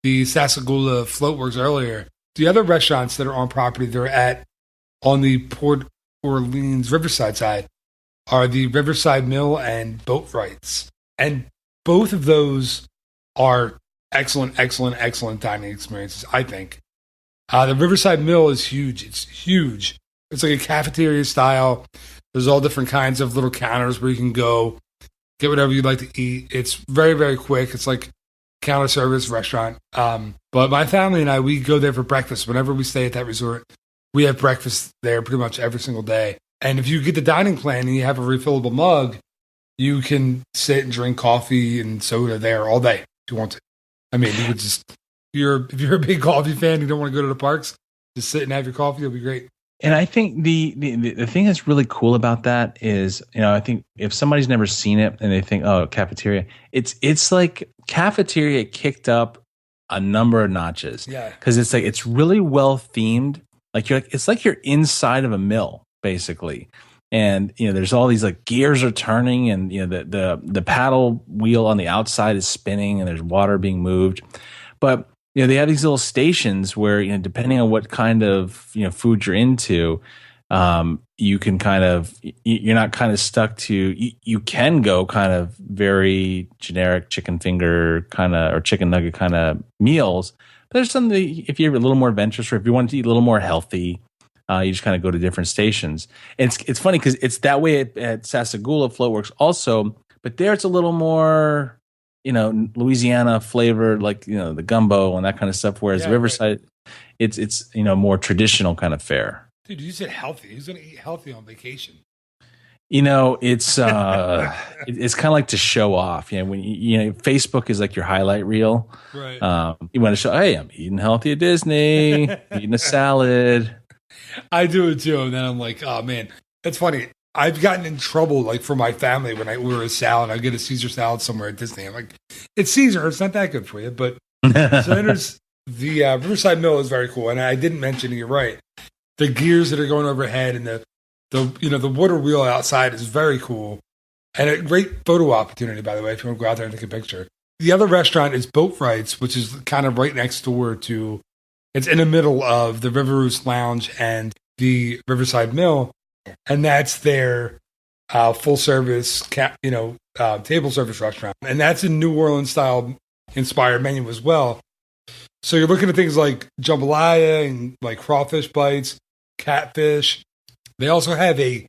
Sassagoula Floatworks earlier. The other restaurants that are on property, they're on the Port Orleans Riverside side, are the Riverside Mill and Boat Rights. And both of those are excellent dining experiences, I think. The Riverside Mill is huge. It's huge. It's like a cafeteria style. There's all different kinds of little counters where you can go get whatever you'd like to eat. It's very, very quick. It's like counter service restaurant. But my family and I, we go there for breakfast. Whenever we stay at that resort, we have breakfast there pretty much every single day. And if you get the dining plan and you have a refillable mug, you can sit and drink coffee and soda there all day if you want to. I mean, you could just, if you're a big coffee fan, you don't want to go to the parks, just sit and have your coffee. It'll be great. And I think the thing that's really cool about that is, I think if somebody's never seen it and they think, oh, cafeteria, it's like cafeteria kicked up a number of notches. Yeah. Because it's really well themed. It's like you're inside of a mill, basically. And there's all these like gears are turning, and the paddle wheel on the outside is spinning, and there's water being moved. But they have these little stations where, depending on what kind of, food you're into, you can you're not kind of stuck to, you can go kind of very generic chicken finger or chicken nugget kind of meals. But there's something, if you're a little more adventurous or if you want to eat a little more healthy, you just kind of go to different stations. And it's funny because it's that way at Sassagoula Floatworks also, but there it's a little more, Louisiana flavored, like, the gumbo and that kind of stuff. Whereas Riverside, right. it's more traditional kind of fare. Dude, you said healthy. Who's going to eat healthy on vacation? It's it's kind of like to show off. When Facebook is like your highlight reel. Right. You want to show, hey, I'm eating healthy at Disney, eating a salad. I do it too, and then I'm like, oh man, that's funny. I've gotten in trouble, like, for my family when I order a salad. I get a Caesar salad somewhere at Disney. I'm like, it's Caesar. It's not that good for you. But so then there's the Riverside Mill is very cool. And I didn't mention, you're right, the gears that are going overhead and the water wheel outside is very cool. And a great photo opportunity, by the way, if you want to go out there and take a picture. The other restaurant is Boat Rights, which is kind of right next door to, it's in the middle of the River Roost Lounge and the Riverside Mill. And that's their full service, table service restaurant. And that's a New Orleans style inspired menu as well. So you're looking at things like jambalaya and like crawfish bites, catfish. They also have a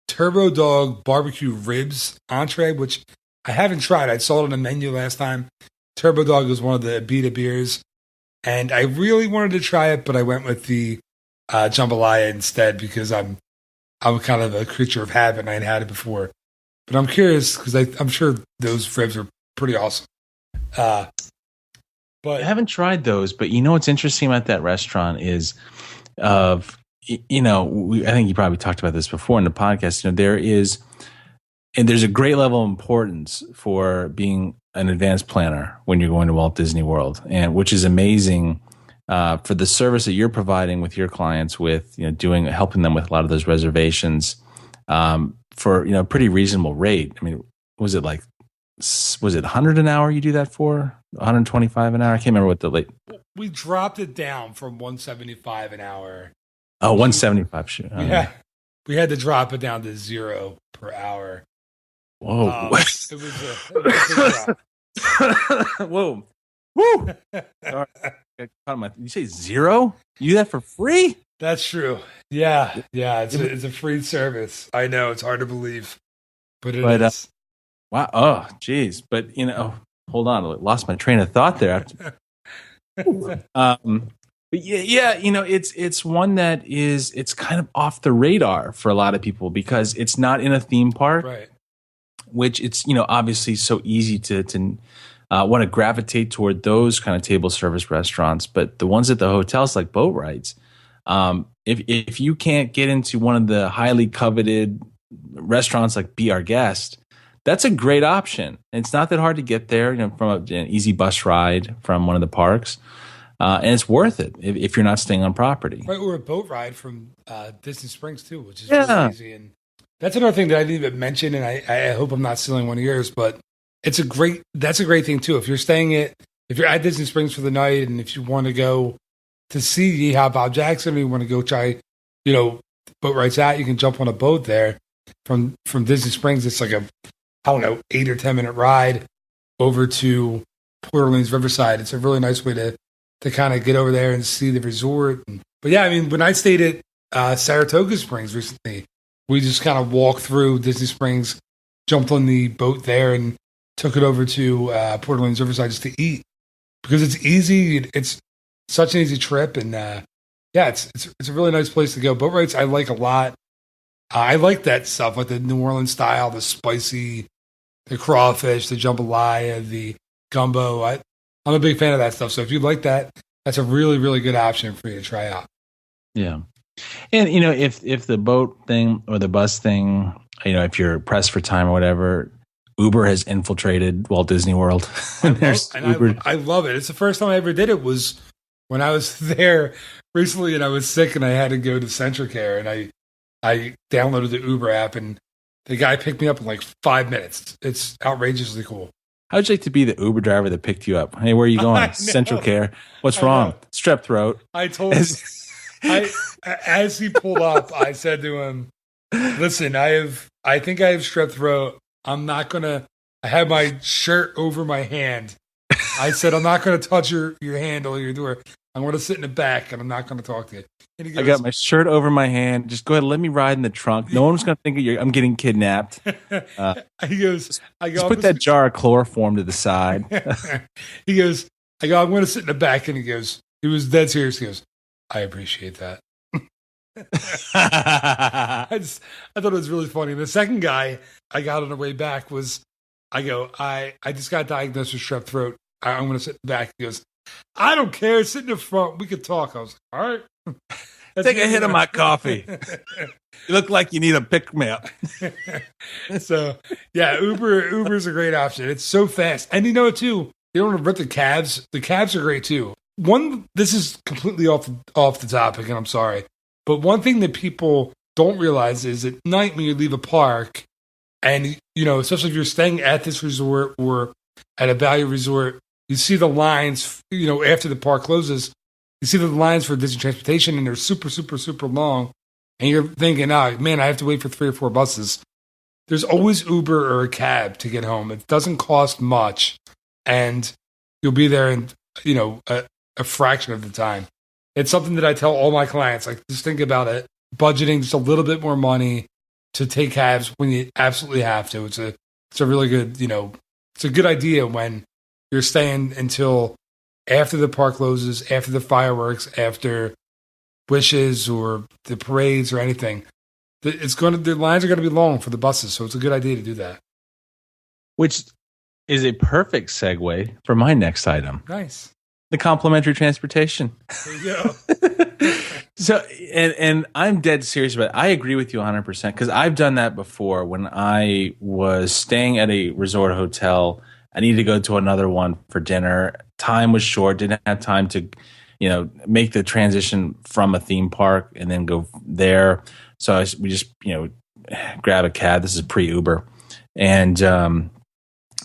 turbo dog barbecue ribs entree, which I haven't tried. I saw it on the menu last time. Turbo dog was one of the Abita beers. And I really wanted to try it, but I went with the jambalaya instead because I'm kind of a creature of habit and I had it before. But I'm curious because I'm sure those ribs are pretty awesome. But I haven't tried those, but what's interesting about that restaurant is I think you probably talked about this before in the podcast. There's a great level of importance for being an advanced planner when you're going to Walt Disney World, and which is amazing. For the service that you're providing with your clients, with helping them with a lot of those reservations for a pretty reasonable rate. I mean, was it 100 an hour you do that for? 125 an hour? I can't remember what the late. We dropped it down from 175 an hour. Oh, 175. Shoot. Yeah, we had to drop it down to 0 per hour. Whoa! It was a big drop. Whoa! Woo! Sorry. You say 0? You do that for free? That's true. Yeah. It's a free service. I know it's hard to believe, but it is. Wow. Oh, geez. But hold on. I lost my train of thought there. But yeah. It's one that it's kind of off the radar for a lot of people because it's not in a theme park, right? Which it's obviously so easy to want to gravitate toward those kind of table service restaurants, but the ones at the hotels like Boat Rights, if you can't get into one of the highly coveted restaurants like Be Our Guest, that's a great option. And it's not that hard to get there, from an easy bus ride from one of the parks, and it's worth it if you're not staying on property. Right, or a boat ride from Disney Springs too, which is really easy. And that's another thing that I didn't even mention, and I hope I'm not stealing one of yours, but that's a great thing too. If you're at Disney Springs for the night, and if you want to go to see Yeehaw Bob Jackson, or you want to go try, Boat Rights out, you can jump on a boat there from Disney Springs. It's like 8 or 10 minute ride. over to Port Orleans Riverside. It's a really nice way to kind of get over there and see the resort. But yeah, I mean, when I stayed at Saratoga Springs recently, we just kind of walked through Disney Springs, jumped on the boat there, and took it over to Port Orleans Riverside just to eat because it's easy. It's such an easy trip, and yeah, it's a really nice place to go. Boat rides I like a lot. I like that stuff, like the New Orleans style, the spicy, the crawfish, the jambalaya, the gumbo. I'm a big fan of that stuff. So if you like that, that's a really, really good option for you to try out. Yeah. And, you know, if the boat thing or the bus thing, you know, if you're pressed for time or whatever, Uber has infiltrated Walt Disney World. I love it. It's the first time I ever did it was when I was there recently and I was sick and I had to go to Centricare and I downloaded the Uber app and the guy picked me up in like 5 minutes. It's outrageously cool. How'd you like to be the Uber driver that picked you up? Hey, where are you going? Central Care. What's wrong? Strep throat. I told him. As he pulled up, I said to him, listen, I think I have strep throat. I have my shirt over my hand. I said, I'm not going to touch your handle or your door. I'm going to sit in the back and I'm not going to talk to you. And he goes, I got my shirt over my hand. Just go ahead. Let me ride in the trunk. No one's going to think I'm getting kidnapped. He goes, just put that jar of chloroform to the side. He goes, I'm going to sit in the back. And he was dead serious. He goes, I appreciate that. I thought it was really funny. The second guy I got on the way back was, I just got diagnosed with strep throat. I'm going to sit in the back. He goes, I don't care. Sit in the front. We could talk. I was like, all right. Take a hit of my coffee. You look like you need a pick-me-up. So, yeah, Uber's a great option. It's so fast. And you know what, too? You don't want to rip the cabs. The cabs are great, too. This is completely off the topic, and I'm sorry. But one thing that people don't realize is at night when you leave a park, and, you know, especially if you're staying at this resort or at a value resort, you see the lines, you know, after the park closes, you see the lines for Disney transportation, and they're super, super, super long. And you're thinking, oh, man, I have to wait for 3 or 4 buses. There's always Uber or a cab to get home. It doesn't cost much, and you'll be there in, you know, a fraction of the time. It's something that I tell all my clients, like, just think about it. Budgeting just a little bit more money to take cabs when you absolutely have to. It's a really good, you know, it's a good idea when you're staying until after the park closes, after the fireworks, after Wishes or the parades or anything. The lines are going to be long for the buses, so it's a good idea to do that. Which is a perfect segue for my next item. Nice. The complimentary transportation. There you go. So, and I'm dead serious about it. I agree with you 100% because I've done that before when I was staying at a resort hotel. I needed to go to another one for dinner. Time was short. Didn't have time to, you know, make the transition from a theme park and then go there. So we just, you know, grab a cab. This is pre-Uber. And,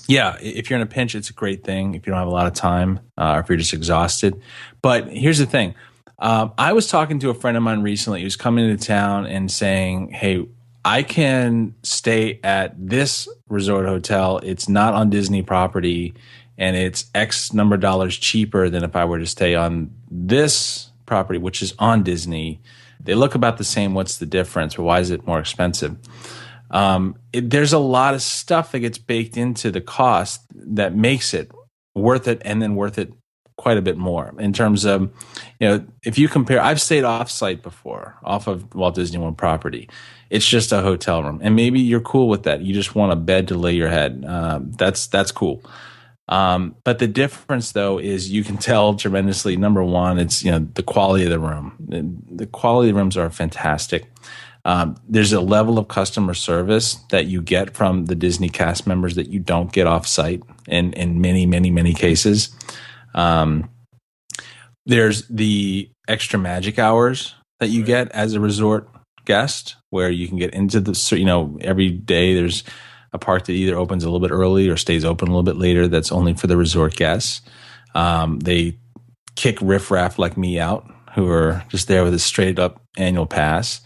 yeah, if you're in a pinch, it's a great thing if you don't have a lot of time or if you're just exhausted. But here's the thing. I was talking to a friend of mine recently who's coming into town and saying, hey, I can stay at this resort hotel. It's not on Disney property, and it's X number of dollars cheaper than if I were to stay on this property, which is on Disney. They look about the same. What's the difference? Or why is it more expensive? There's a lot of stuff that gets baked into the cost that makes it worth it, and then worth it quite a bit more in terms of, you know, if you compare, I've stayed off-site before, off of Walt Disney World property. It's just a hotel room, and maybe you're cool with that. You just want a bed to lay your head. That's cool. But the difference, though, is you can tell tremendously. Number one, it's, you know, the quality of the room. The quality of the rooms are fantastic. There's a level of customer service that you get from the Disney cast members that you don't get off-site in many, many, many cases. There's the extra magic hours that you get as a resort guest, where you can get into the, you know, every day there's a park that either opens a little bit early or stays open a little bit later. That's only for the resort guests. They kick riffraff like me out, who are just there with a straight up annual pass.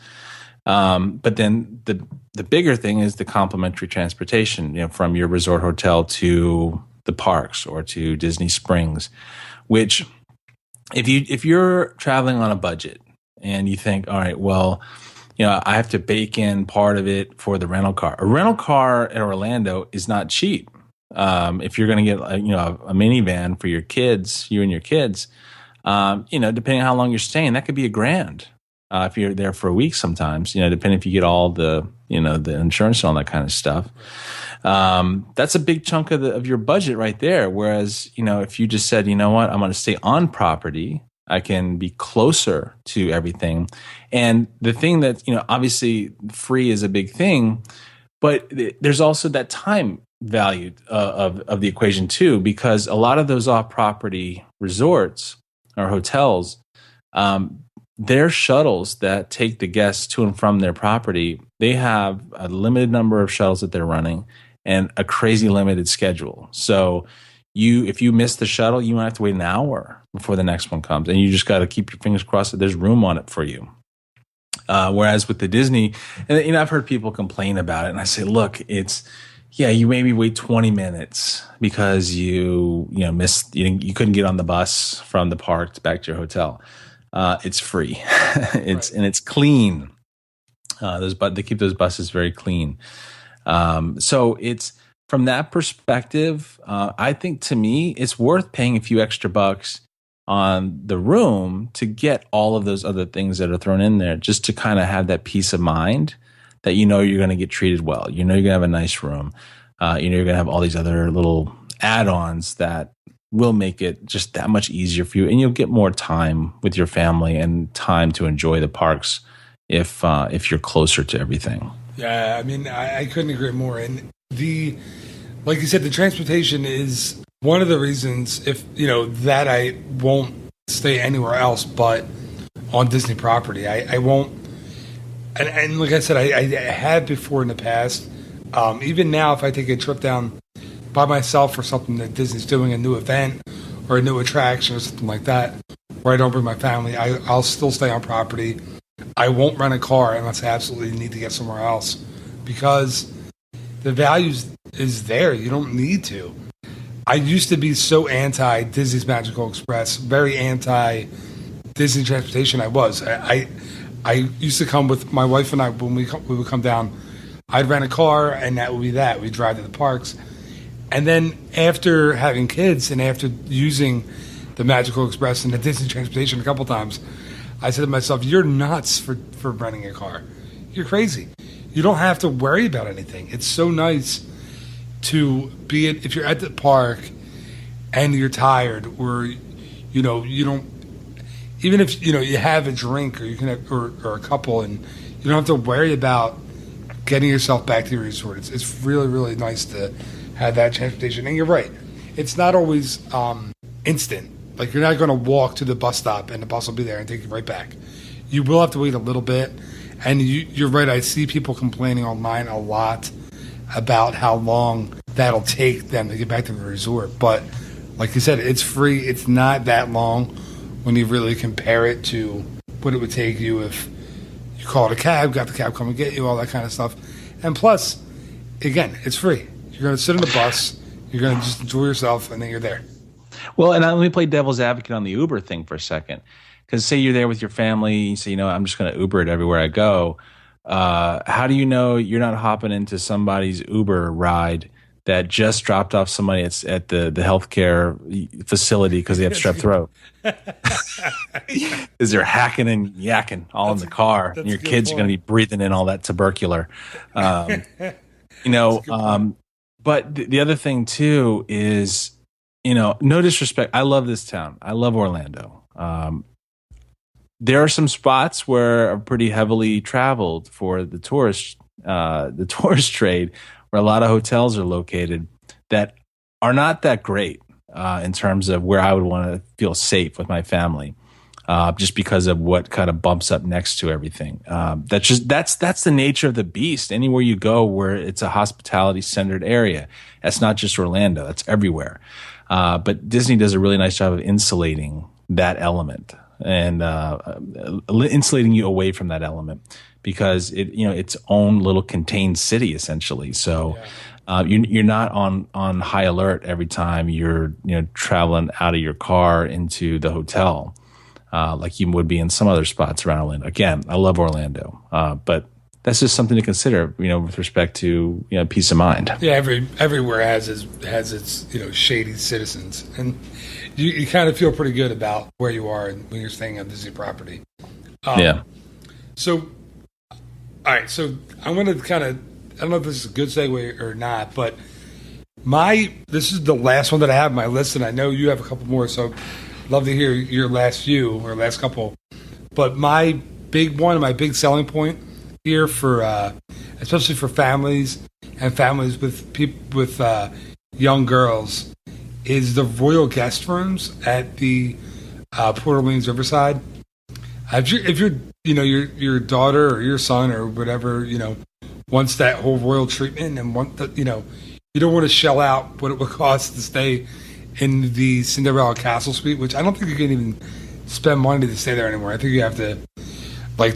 But then the bigger thing is the complimentary transportation, you know, from your resort hotel to the parks or to Disney Springs, which if you're traveling on a budget and you think, all right, well, I have to bake in part of it for the rental car. A rental car in Orlando is not cheap. If you're going to get a minivan for your kids, you and your kids, depending on how long you're staying, that could be $1,000. If you're there for a week, sometimes, depending if you get all the insurance and all that kind of stuff. That's a big chunk of your budget right there. Whereas, if you just said, you know what, I'm going to stay on property, I can be closer to everything. And the thing that, obviously free is a big thing, but there's also that time value of the equation too, because a lot of those off-property resorts or hotels, their shuttles that take the guests to and from their property, they have a limited number of shuttles that they're running and a crazy limited schedule. So if you miss the shuttle, you might have to wait an hour before the next one comes, and you just got to keep your fingers crossed that there's room on it for you. Whereas with the Disney, and I've heard people complain about it, and I say, look, you maybe wait 20 minutes because you missed, you couldn't get on the bus from the park back to your hotel. It's free, and it's clean. They keep those buses very clean. So it's from that perspective. I think to me, it's worth paying a few extra bucks on the room to get all of those other things that are thrown in there, just to kind of have that peace of mind that you're going to get treated well. You're going to have a nice room. You're going to have all these other little add-ons that will make it just that much easier for you, and you'll get more time with your family and time to enjoy the parks if you're closer to everything. Yeah, I mean, I couldn't agree more. And like you said, the transportation is one of the reasons that I won't stay anywhere else but on Disney property. I won't, and like I said, I have before in the past. Even now, if I take a trip down by myself for something that Disney's doing, a new event or a new attraction or something like that, where I don't bring my family, I'll still stay on property. I won't rent a car unless I absolutely need to get somewhere else, because the value is there. You don't need to. I used to be so anti Disney's Magical Express, very anti Disney transportation. I used to come with my wife and I when we would come down. I'd rent a car, and that would be that. We'd drive to the parks. And then after having kids and after using the Magical Express and the Disney transportation a couple times, I said to myself, you're nuts for renting a car. You're crazy. You don't have to worry about anything. It's so nice to be if you're at the park and you're tired, or you don't, even if you have a drink, or you can have, or a couple, and you don't have to worry about getting yourself back to your resort. It's really, really nice to have that transportation. And you're right, it's not always instant. Like, you're not going to walk to the bus stop and the bus will be there and take you right back. You will have to wait a little bit. And you're right, I see people complaining online a lot about how long that'll take them to get back to the resort. But like you said, it's free. It's not that long when you really compare it to what it would take you if you called a cab, got the cab come and get you, all that kind of stuff. And plus, again, it's free. You're going to sit on the bus, you're going to just enjoy yourself, and then you're there. Well, and let me play devil's advocate on the Uber thing for a second. Because say you're there with your family, you say, I'm just going to Uber it everywhere I go. How do you know you're not hopping into somebody's Uber ride that just dropped off somebody at the healthcare facility because they have strep throat? Is they're hacking and yakking all in the car, and your kids are going to be breathing in all that tubercular. But the other thing too is, no disrespect. I love this town. I love Orlando. There are some spots where are pretty heavily traveled for the tourist trade, where a lot of hotels are located that are not that great in terms of where I would want to feel safe with my family, just because of what kind of bumps up next to everything. That's the nature of the beast. Anywhere you go where it's a hospitality centered area, that's not just Orlando. That's everywhere. But Disney does a really nice job of insulating that element and insulating you away from that element, because its own little contained city essentially. So You're not on high alert every time you're traveling out of your car into the hotel, like you would be in some other spots around Orlando. Again, I love Orlando, but that's just something to consider, with respect to peace of mind. Yeah, everywhere has its shady citizens, and you kind of feel pretty good about where you are when you're staying on Disney property. Yeah. So, all right. So I'm going to kind of, I don't know if this is a good segue or not, but this is the last one that I have on my list, and I know you have a couple more, so I'd love to hear your last few or last couple. But my big selling point here for, especially for families and families with young girls, is the royal guest rooms at the Port Orleans Riverside. If you're your daughter or your son or whatever wants that whole royal treatment and you don't want to shell out what it would cost to stay in the Cinderella Castle Suite, which I don't think you can even spend money to stay there anymore. I think you have to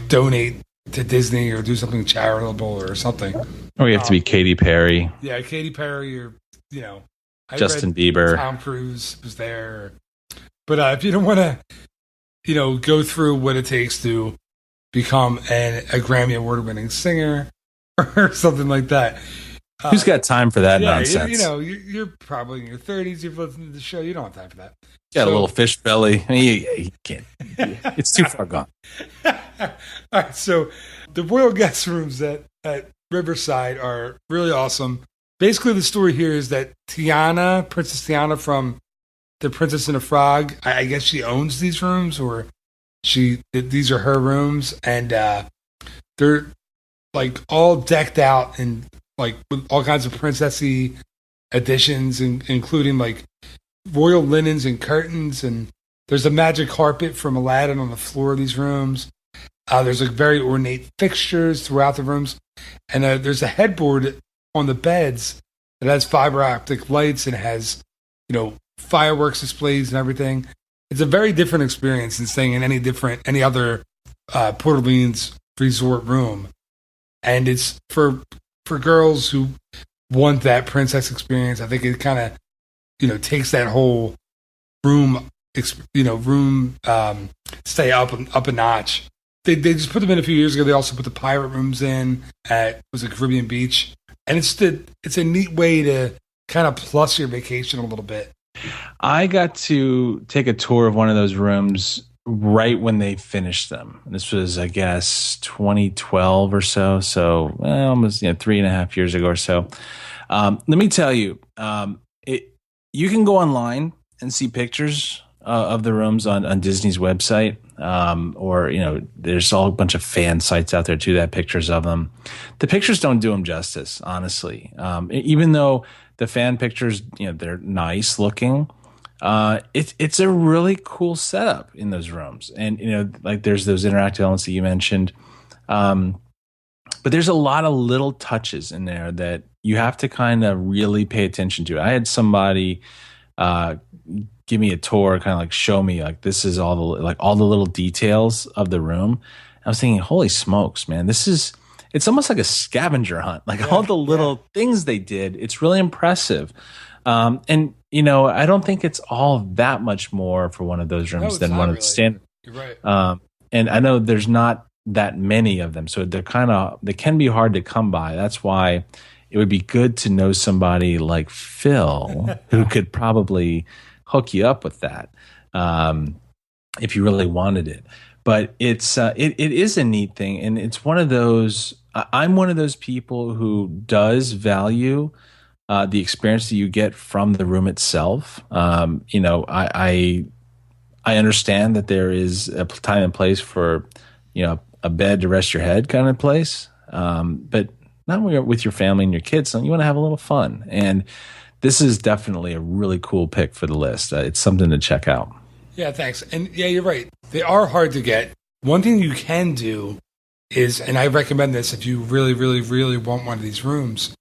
donate to Disney or do something charitable or something. Or you have to be Katy Perry. Yeah, Katy Perry or Justin Bieber. Tom Cruise was there. But if you don't want to go through what it takes to become a Grammy Award-winning singer or something like that. Who's got time for that nonsense? You're probably in your 30s. You've listened to the show. You don't have time for that. Got a little fish belly. I mean, you can't. It's too far gone. All right. So the royal guest rooms at Riverside are really awesome. Basically, the story here is that Princess Tiana from The Princess and the Frog, I guess she owns these rooms, or these are her rooms, and they're all decked out and with all kinds of princessy additions, including royal linens and curtains, and there's a magic carpet from Aladdin on the floor of these rooms. There's very ornate fixtures throughout the rooms, and there's a headboard on the beds that has fiber optic lights and has fireworks displays and everything. It's a very different experience than staying in any other Port Orleans resort room, and it's for girls who want that princess experience. I think it kind of takes that whole room stay up a notch. They just put them in a few years ago. They also put the pirate rooms in at Caribbean Beach, and it's a neat way to kind of plus your vacation a little bit. I got to take a tour of one of those rooms right when they finished them. This was, I guess, 2012 or so. So almost 3.5 years ago or so. Let me tell you, you can go online and see pictures of the rooms on Disney's website, or there's a bunch of fan sites out there too that have pictures of them. The pictures don't do them justice, honestly. Even though the fan pictures, they're nice looking. It's a really cool setup in those rooms, and there's those interactive elements that you mentioned. But there's a lot of little touches in there that you have to kind of really pay attention to. I had somebody give me a tour, kind of show me this is all the little details of the room. I was thinking, holy smokes, man, it's almost like a scavenger hunt. All the little things they did, it's really impressive. And I don't think it's all that much more for one of those rooms than one of the standard. You're right. And I know there's not that many of them, so they can be hard to come by. That's why it would be good to know somebody like Phil who could probably hook you up with that if you really wanted it. But it is a neat thing, and it's one of those. I'm one of those people who does value the experience that you get from the room itself. I understand that there is a time and place for a bed to rest your head kind of place, but not when you're with your family and your kids. So you want to have a little fun, and this is definitely a really cool pick for the list. It's something to check out. Yeah, thanks. And yeah, you're right. They are hard to get. One thing you can do is, and I recommend this if you really, really, really want one of these rooms,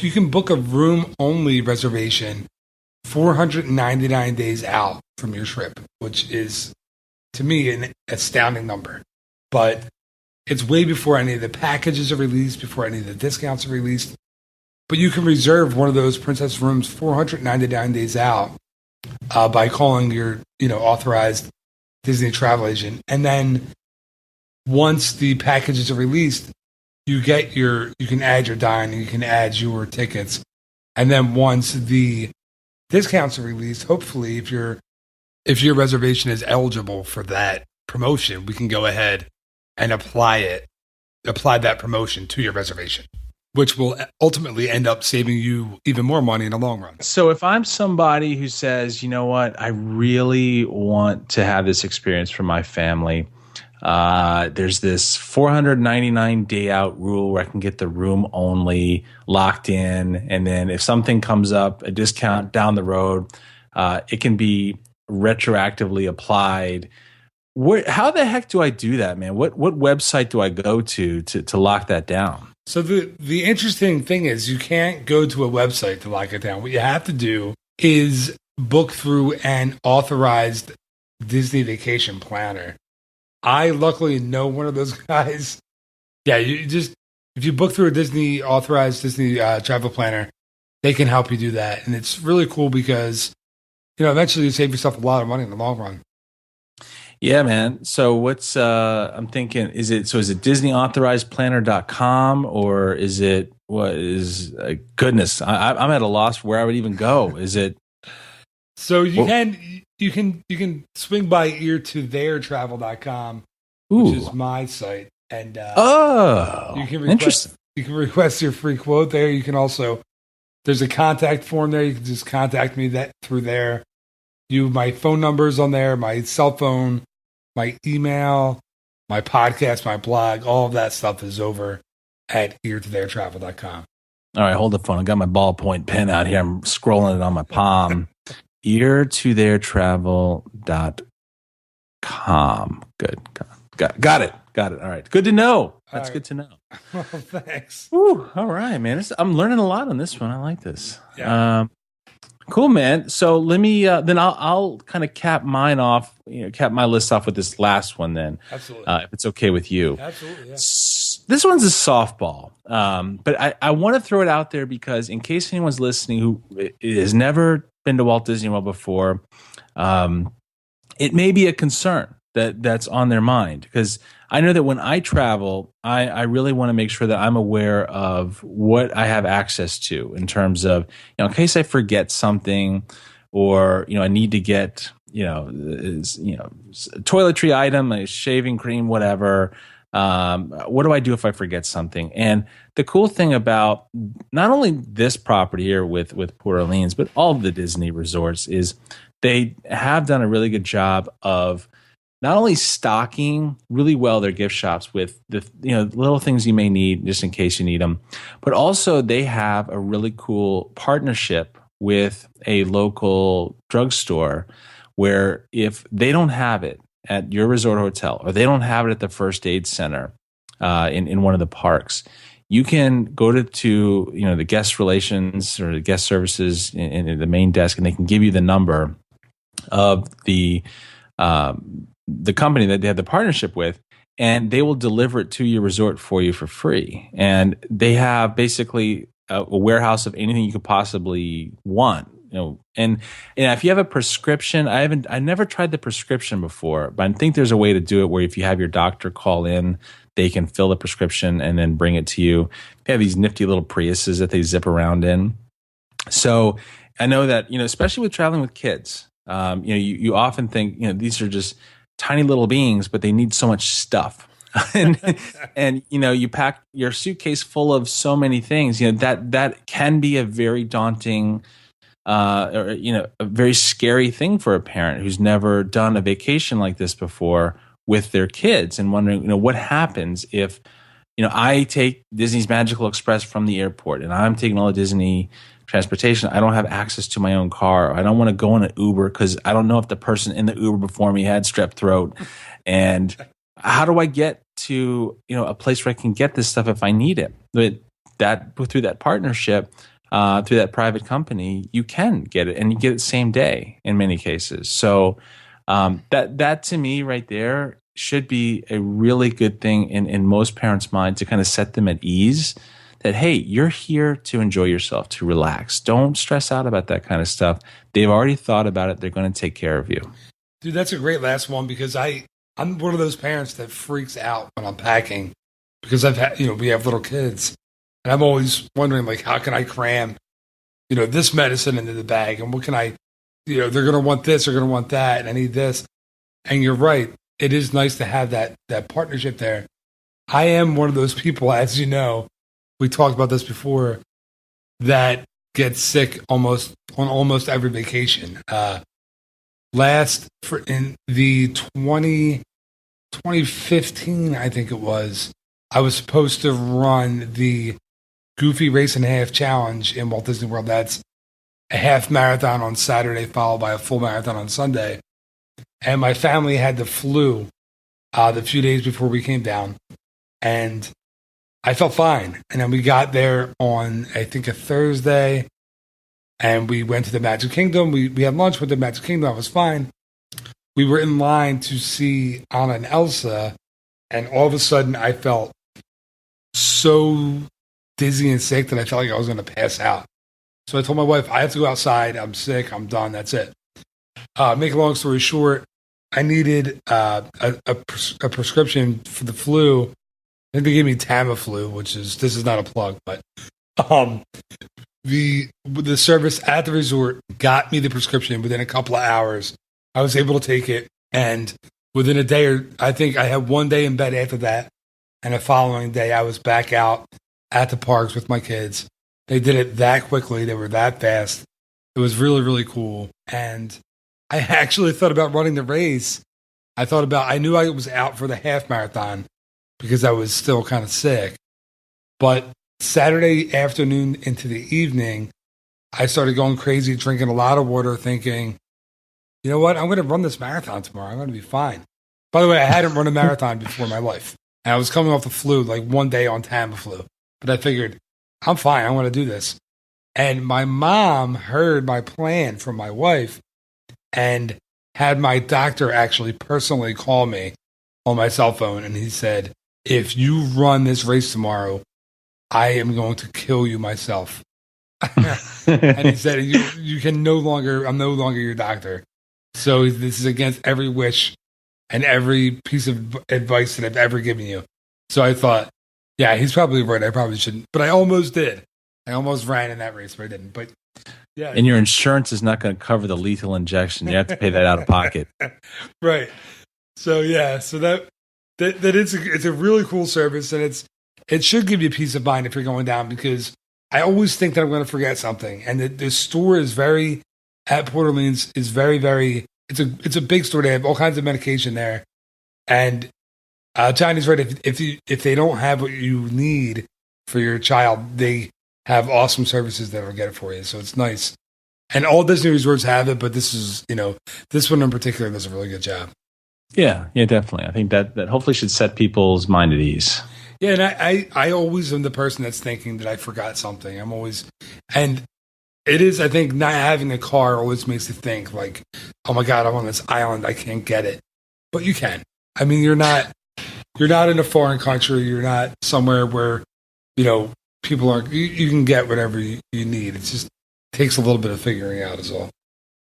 you can book a room-only reservation 499 days out from your trip, which is, to me, an astounding number. But it's way before any of the packages are released, before any of the discounts are released. But you can reserve one of those princess rooms 499 days out by calling your, authorized Disney travel agent. And then once the packages are released, you can add your dining, you can add your tickets. And then once the discounts are released, hopefully if your reservation is eligible for that promotion, we can go ahead and apply that promotion to your reservation, which will ultimately end up saving you even more money in the long run. So if I'm somebody who says, you know what, I really want to have this experience for my family, there's this 499 day out rule where I can get the room only locked in. And then if something comes up, a discount down the road, it can be retroactively applied. How the heck do I do that, man? What website do I go to lock that down? So the interesting thing is you can't go to a website to lock it down. What you have to do is book through an authorized Disney vacation planner. I luckily know one of those guys. Yeah, if you book through a authorized Disney travel planner, they can help you do that. And it's really cool because, eventually you save yourself a lot of money in the long run. Yeah, man. So I'm thinking, is it DisneyAuthorizedPlanner.com or is it, goodness, I'm at a loss for where I would even go. Is it? So you can swing by eartotheirtravel.com, which is my site. And you can request your free quote there. You can also, there's a contact form there. You can just contact me through there. My phone number's on there, my cell phone, my email, my podcast, my blog, all of that stuff is over at eartotheirtravel.com. All right, hold the phone. I got my ballpoint pen out here. I'm scrolling it on my palm. eartotheirtravel.com. Good. Got it. All right. Good to know. That's good to know. Well, thanks. Ooh, all right, man. I'm learning a lot on this one. I like this. Yeah. Cool, man. So let me then I'll kind of cap mine off, cap my list off with this last one then. Absolutely. If it's okay with you. Absolutely, yeah. This one's a softball. But I want to throw it out there because in case anyone's listening who has never been to Walt Disney World before, it may be a concern that's on their mind because I know that when I travel, I really want to make sure that I'm aware of what I have access to in terms of, in case I forget something or, I need to get, toiletry item, a shaving cream, whatever. What do I do if I forget something? And the cool thing about not only this property here with Port Orleans, but all of the Disney resorts is they have done a really good job of not only stocking really well their gift shops with the little things you may need just in case you need them, but also they have a really cool partnership with a local drugstore where if they don't have it at your resort hotel or they don't have it at the first aid center in one of the parks, you can go to the guest relations or the guest services in the main desk, and they can give you the number of the company that they have the partnership with, and they will deliver it to your resort for you for free. And they have basically a warehouse of anything you could possibly want. And if you have a prescription, I never tried the prescription before, but I think there's a way to do it where if you have your doctor call in, they can fill the prescription and then bring it to you. They have these nifty little Priuses that they zip around in. So I know that, especially with traveling with kids, you often think, these are just tiny little beings, but they need so much stuff. and you pack your suitcase full of so many things, that can be a very daunting, or a very scary thing for a parent who's never done a vacation like this before with their kids and wondering, what happens if, I take Disney's Magical Express from the airport and I'm taking all the Disney transportation. I don't have access to my own car. I don't want to go in an Uber because I don't know if the person in the Uber before me had strep throat. And how do I get to, a place where I can get this stuff if I need it? But through that partnership, through that private company, you can get it, and you get it same day in many cases. So that to me right there should be a really good thing in most parents' mind to kind of set them at ease that, hey, you're here to enjoy yourself, to relax. Don't stress out about that kind of stuff. They've already thought about it. They're going to take care of you. Dude, that's a great last one because I'm one of those parents that freaks out when I'm packing because I've had, we have little kids and I'm always wondering like, how can I cram, this medicine into the bag and what can I, they're going to want this, they're going to want that. And I need this. And you're right. It is nice to have that partnership there. I am one of those people, as you know, we talked about this before, that gets sick on almost every vacation. In the 2015, I think it was, I was supposed to run the Goofy Race and a Half Challenge in Walt Disney World. That's a half marathon on Saturday, followed by a full marathon on Sunday. And my family had the flu the few days before we came down. And I felt fine. And then we got there on, I think, a Thursday. And we went to the Magic Kingdom. We had lunch with the Magic Kingdom. I was fine. We were in line to see Anna and Elsa. And all of a sudden, I felt so dizzy and sick that I felt like I was going to pass out. So I told my wife, I have to go outside. I'm sick. I'm done. That's it. Make a long story short, I needed a prescription for the flu. I think they gave me Tamiflu, this is not a plug, but the service at the resort got me the prescription within a couple of hours. I was able to take it, and within a day, I think I had one day in bed after that, and the following day I was back out at the parks with my kids. They did it that quickly. They were that fast. It was really, really cool. And I actually thought about running the race. I knew I was out for the half marathon because I was still kind of sick. But Saturday afternoon into the evening, I started going crazy, drinking a lot of water, thinking, you know what? I'm going to run this marathon tomorrow. I'm going to be fine. By the way, I hadn't run a marathon before in my life. And I was coming off the flu, like one day on Tamiflu. But I figured, I'm fine. I want to do this. And my mom heard my plan from my wife and had my doctor actually personally call me on my cell phone. And he said, if you run this race tomorrow, I am going to kill you myself. And he said, you can I'm no longer your doctor. So this is against every wish and every piece of advice that I've ever given you. So I thought, yeah, he's probably right. I probably shouldn't, but I almost did. I almost ran in that race, but I didn't. But yeah. And your insurance is not going to cover the lethal injection. You have to pay that out of pocket. Right. So yeah, so that it's a really cool service, and it should give you peace of mind if you're going down, because I always think that I'm going to forget something. And the store is at Port Orleans is very, very, it's a big store. They have all kinds of medication there. And Johnny's right. If they don't have what you need for your child, they have awesome services that will get it for you. So it's nice. And all Disney resorts have it, but this is, this one in particular does a really good job. Yeah, definitely. I think that hopefully should set people's mind at ease. Yeah, and I always am the person that's thinking that I forgot something. And it is, I think, not having a car always makes you think like, oh my God, I'm on this island, I can't get it. But you can. I mean, you're not in a foreign country. You're not somewhere where, people aren't, you can get whatever you need. It just takes a little bit of figuring out as well.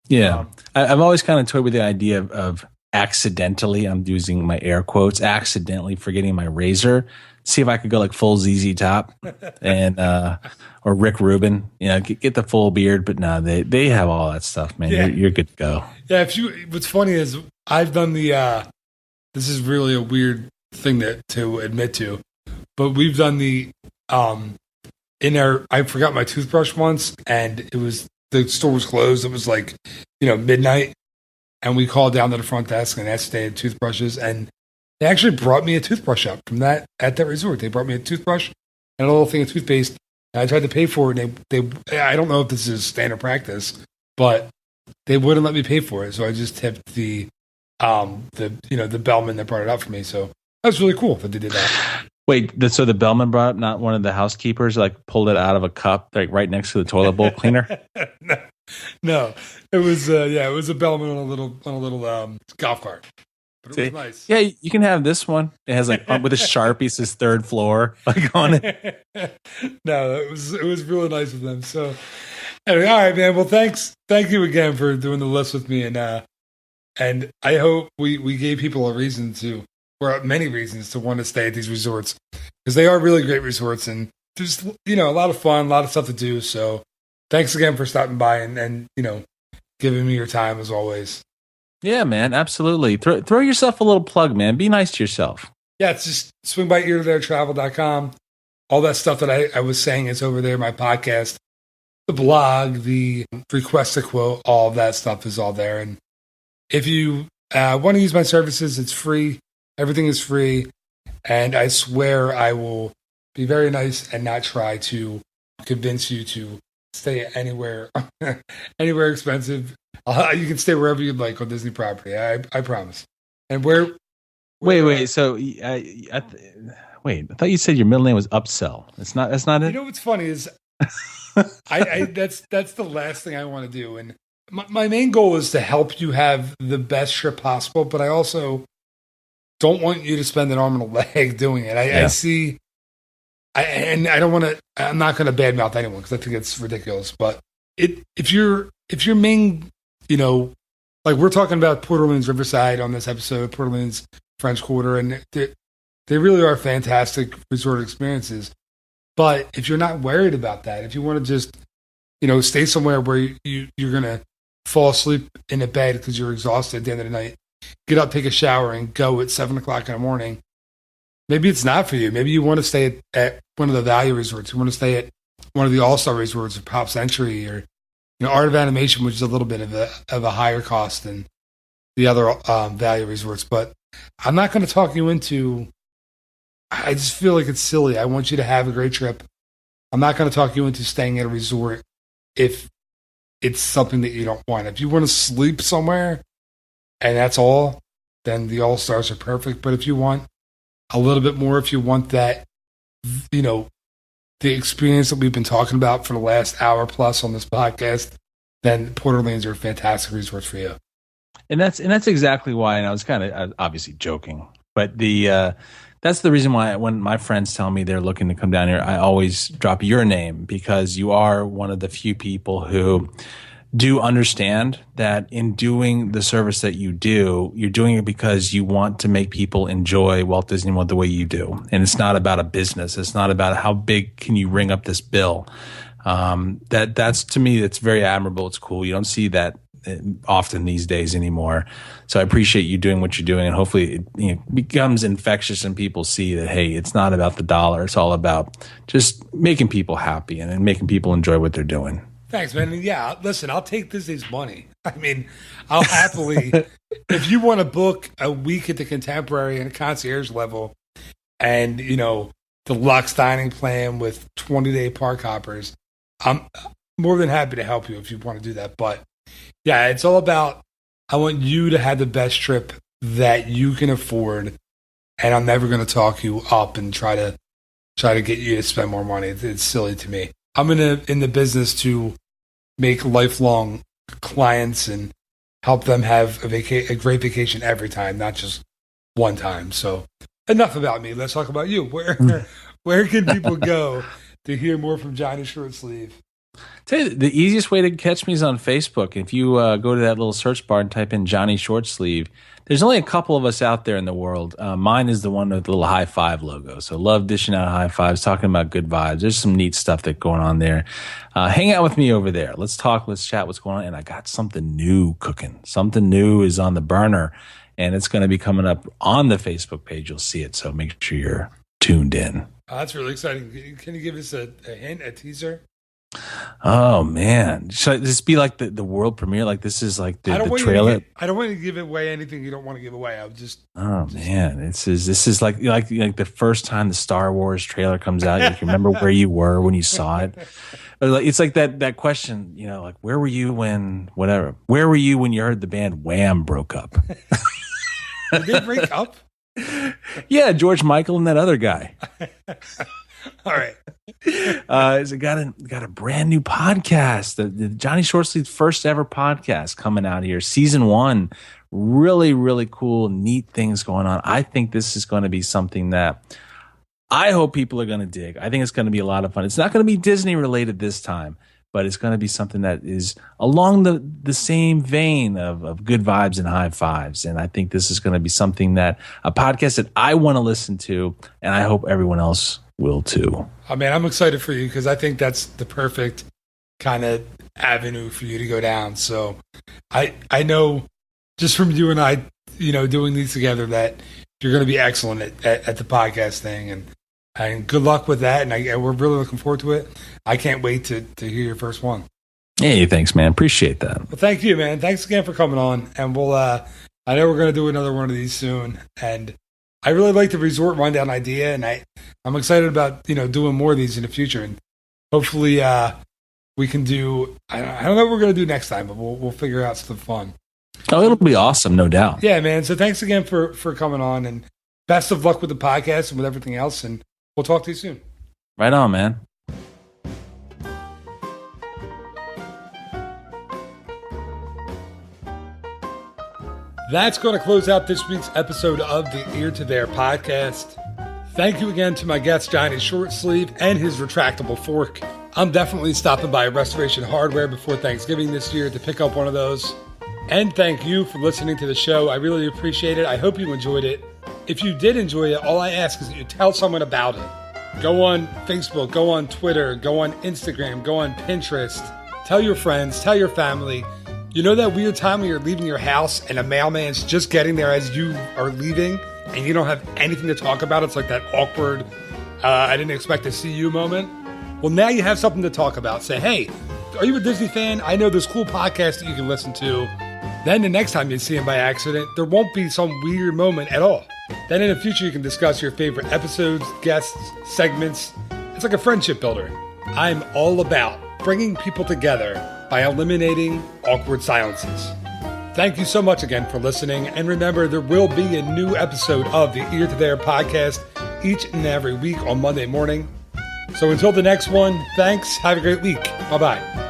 Yeah. I've always kind of toyed with the idea of accidentally, I'm using my air quotes, accidentally forgetting my razor. See if I could go like full ZZ Top and or Rick Rubin, get the full beard. But no, they have all that stuff, man. Yeah. You're good to go. Yeah. What's funny is I've done this is really a weird thing to admit to, but we've done I forgot my toothbrush once, and the store was closed. It was like, midnight, and we called down to the front desk and asked if they had toothbrushes, and they actually brought me a toothbrush up at that resort. They brought me a toothbrush and a little thing of toothpaste. And I tried to pay for it, and they I don't know if this is standard practice, but they wouldn't let me pay for it. So I just tipped the bellman that brought it up for me. So that was really cool that they did that. Wait, so the bellman brought up, not one of the housekeepers, like pulled it out of a cup, like right next to the toilet bowl cleaner? No, it was it was a bellman on a little golf cart. but it was nice. Yeah, you can have this one. It has like with a Sharpie, says third floor like on it. No, it was really nice of them. So anyway, all right, man. Well, thank you again for doing the list with me, and I hope we gave people a reason or many reasons to want to stay at these resorts, because they are really great resorts and just a lot of fun, a lot of stuff to do. So thanks again for stopping by and giving me your time as always. Yeah, man, absolutely. Throw yourself a little plug, man. Be nice to yourself. Yeah, it's just swing by eartotheretravel.com. All that stuff that I was saying is over there. My podcast, the blog, the request a quote, all of that stuff is all there. And if you want to use my services, it's free. Everything is free. And I swear I will be very nice and not try to convince you to stay anywhere expensive. You can stay wherever you'd like on Disney property. I promise. And wait. So, wait. I thought you said your middle name was Upsell. That's not it. You know what's funny is, that's the last thing I want to do. And my main goal is to help you have the best trip possible. But I also don't want you to spend an arm and a leg doing it. I see. I don't want to. I'm not going to badmouth anyone because I think it's ridiculous. But if your main, like we're talking about Port Orleans Riverside on this episode, Port Orleans French Quarter, and they really are fantastic resort experiences. But if you're not worried about that, if you want to just stay somewhere where you're going to fall asleep in a bed because you're exhausted at the end of the night, get up, take a shower, and go at 7:00 in the morning. Maybe it's not for you. Maybe you want to stay at one of the value resorts. You want to stay at one of the all-star resorts or Pop Century or Art of Animation, which is a little bit of a higher cost than the other value resorts. But I'm not going to talk you into. I just feel like it's silly. I want you to have a great trip. I'm not going to talk you into staying at a resort if it's something that you don't want. If you want to sleep somewhere and that's all, then the All Stars are perfect. But if you want a little bit more, if you want that, the experience that we've been talking about for the last hour plus on this podcast, then Port Orleans are fantastic resorts for you. And that's exactly why. And I was kind of obviously joking, but that's the reason why when my friends tell me they're looking to come down here, I always drop your name, because you are one of the few people who do understand that in doing the service that you do, you're doing it because you want to make people enjoy Walt Disney World the way you do. And it's not about a business. It's not about how big can you ring up this bill. That's to me, that's very admirable. It's cool. You don't see that often these days anymore. So I appreciate you doing what you're doing, and hopefully it becomes infectious and people see that, hey, it's not about the dollar. It's all about just making people happy and making people enjoy what they're doing. Thanks, man. Yeah, listen, I'll take Disney's money. I mean, I'll happily, if you want to book a week at the Contemporary and concierge level and, the Lux dining plan with 20-day park hoppers, I'm more than happy to help you if you want to do that. But yeah, it's all about, I want you to have the best trip that you can afford, and I'm never going to talk you up and try to get you to spend more money. It's silly to me. I'm in the business to make lifelong clients and help them have a great vacation every time, not just one time. So enough about me. Let's talk about you. Where can people go to hear more from Johnny Shortsleeve? Tell you, the easiest way to catch me is on Facebook. If you go to that little search bar and type in Johnny Shortsleeve, there's only a couple of us out there in the world. Mine is the one with the little high five logo. So love dishing out high fives, talking about good vibes. There's some neat stuff that's going on there. Hang out with me over there. Let's talk. Let's chat what's going on. And I got something new cooking. Something new is on the burner, and it's going to be coming up on the Facebook page. You'll see it. So make sure you're tuned in. Oh, that's really exciting. Can you give us a hint, a teaser? Oh man, should this be like the world premiere? Like this is like the trailer. I don't want to give away anything you don't want to give away. Man, this is like the first time the Star Wars trailer comes out. You can remember where you were when you saw it. It's like that question, like where were you when whatever? Where were you when you heard the band Wham broke up? Did they break up? Yeah, George Michael and that other guy. All right. So got a brand new podcast, the Johnny Shortsleeve's first ever podcast coming out here. Season 1 really, really cool, neat things going on. I think this is going to be something that I hope people are going to dig. I think it's going to be a lot of fun. It's not going to be Disney related this time, but it's going to be something that is along the same vein of good vibes and high fives. And I think this is going to be something that a podcast that I want to listen to, and I hope everyone else will too. Oh man, I'm excited for you because I think that's the perfect kind of avenue for you to go down. So I know just from you and I, doing these together that you're going to be excellent at the podcast thing, and good luck with that. And we're really looking forward to it. I can't wait to hear your first one. Hey, thanks, man. Appreciate that. Well, thank you, man. Thanks again for coming on. And we'll, I know we're going to do another one of these soon. And I really like the resort rundown idea, and I'm excited about, doing more of these in the future. And hopefully we can do, I don't know what we're going to do next time, but we'll figure out something fun. Oh, it'll be awesome, no doubt. Yeah, man. So thanks again for coming on, and best of luck with the podcast and with everything else. And we'll talk to you soon. Right on, man. That's going to close out this week's episode of the Ear to There podcast. Thank you again to my guest, Johnny Shortsleeve, and his retractable fork. I'm definitely stopping by Restoration Hardware before Thanksgiving this year to pick up one of those. And thank you for listening to the show. I really appreciate it. I hope you enjoyed it. If you did enjoy it, all I ask is that you tell someone about it. Go on Facebook, go on Twitter, go on Instagram, go on Pinterest. Tell your friends, tell your family. You know that weird time when you're leaving your house and a mailman's just getting there as you are leaving and you don't have anything to talk about? It's like that awkward, I didn't expect to see you moment. Well, now you have something to talk about. Say, hey, are you a Disney fan? I know this cool podcast that you can listen to. Then the next time you see him by accident, there won't be some weird moment at all. Then in the future, you can discuss your favorite episodes, guests, segments. It's like a friendship builder. I'm all about bringing people together by eliminating awkward silences. Thank you so much again for listening. And remember, there will be a new episode of the Ear to There podcast each and every week on Monday morning. So until the next one, thanks. Have a great week. Bye-bye.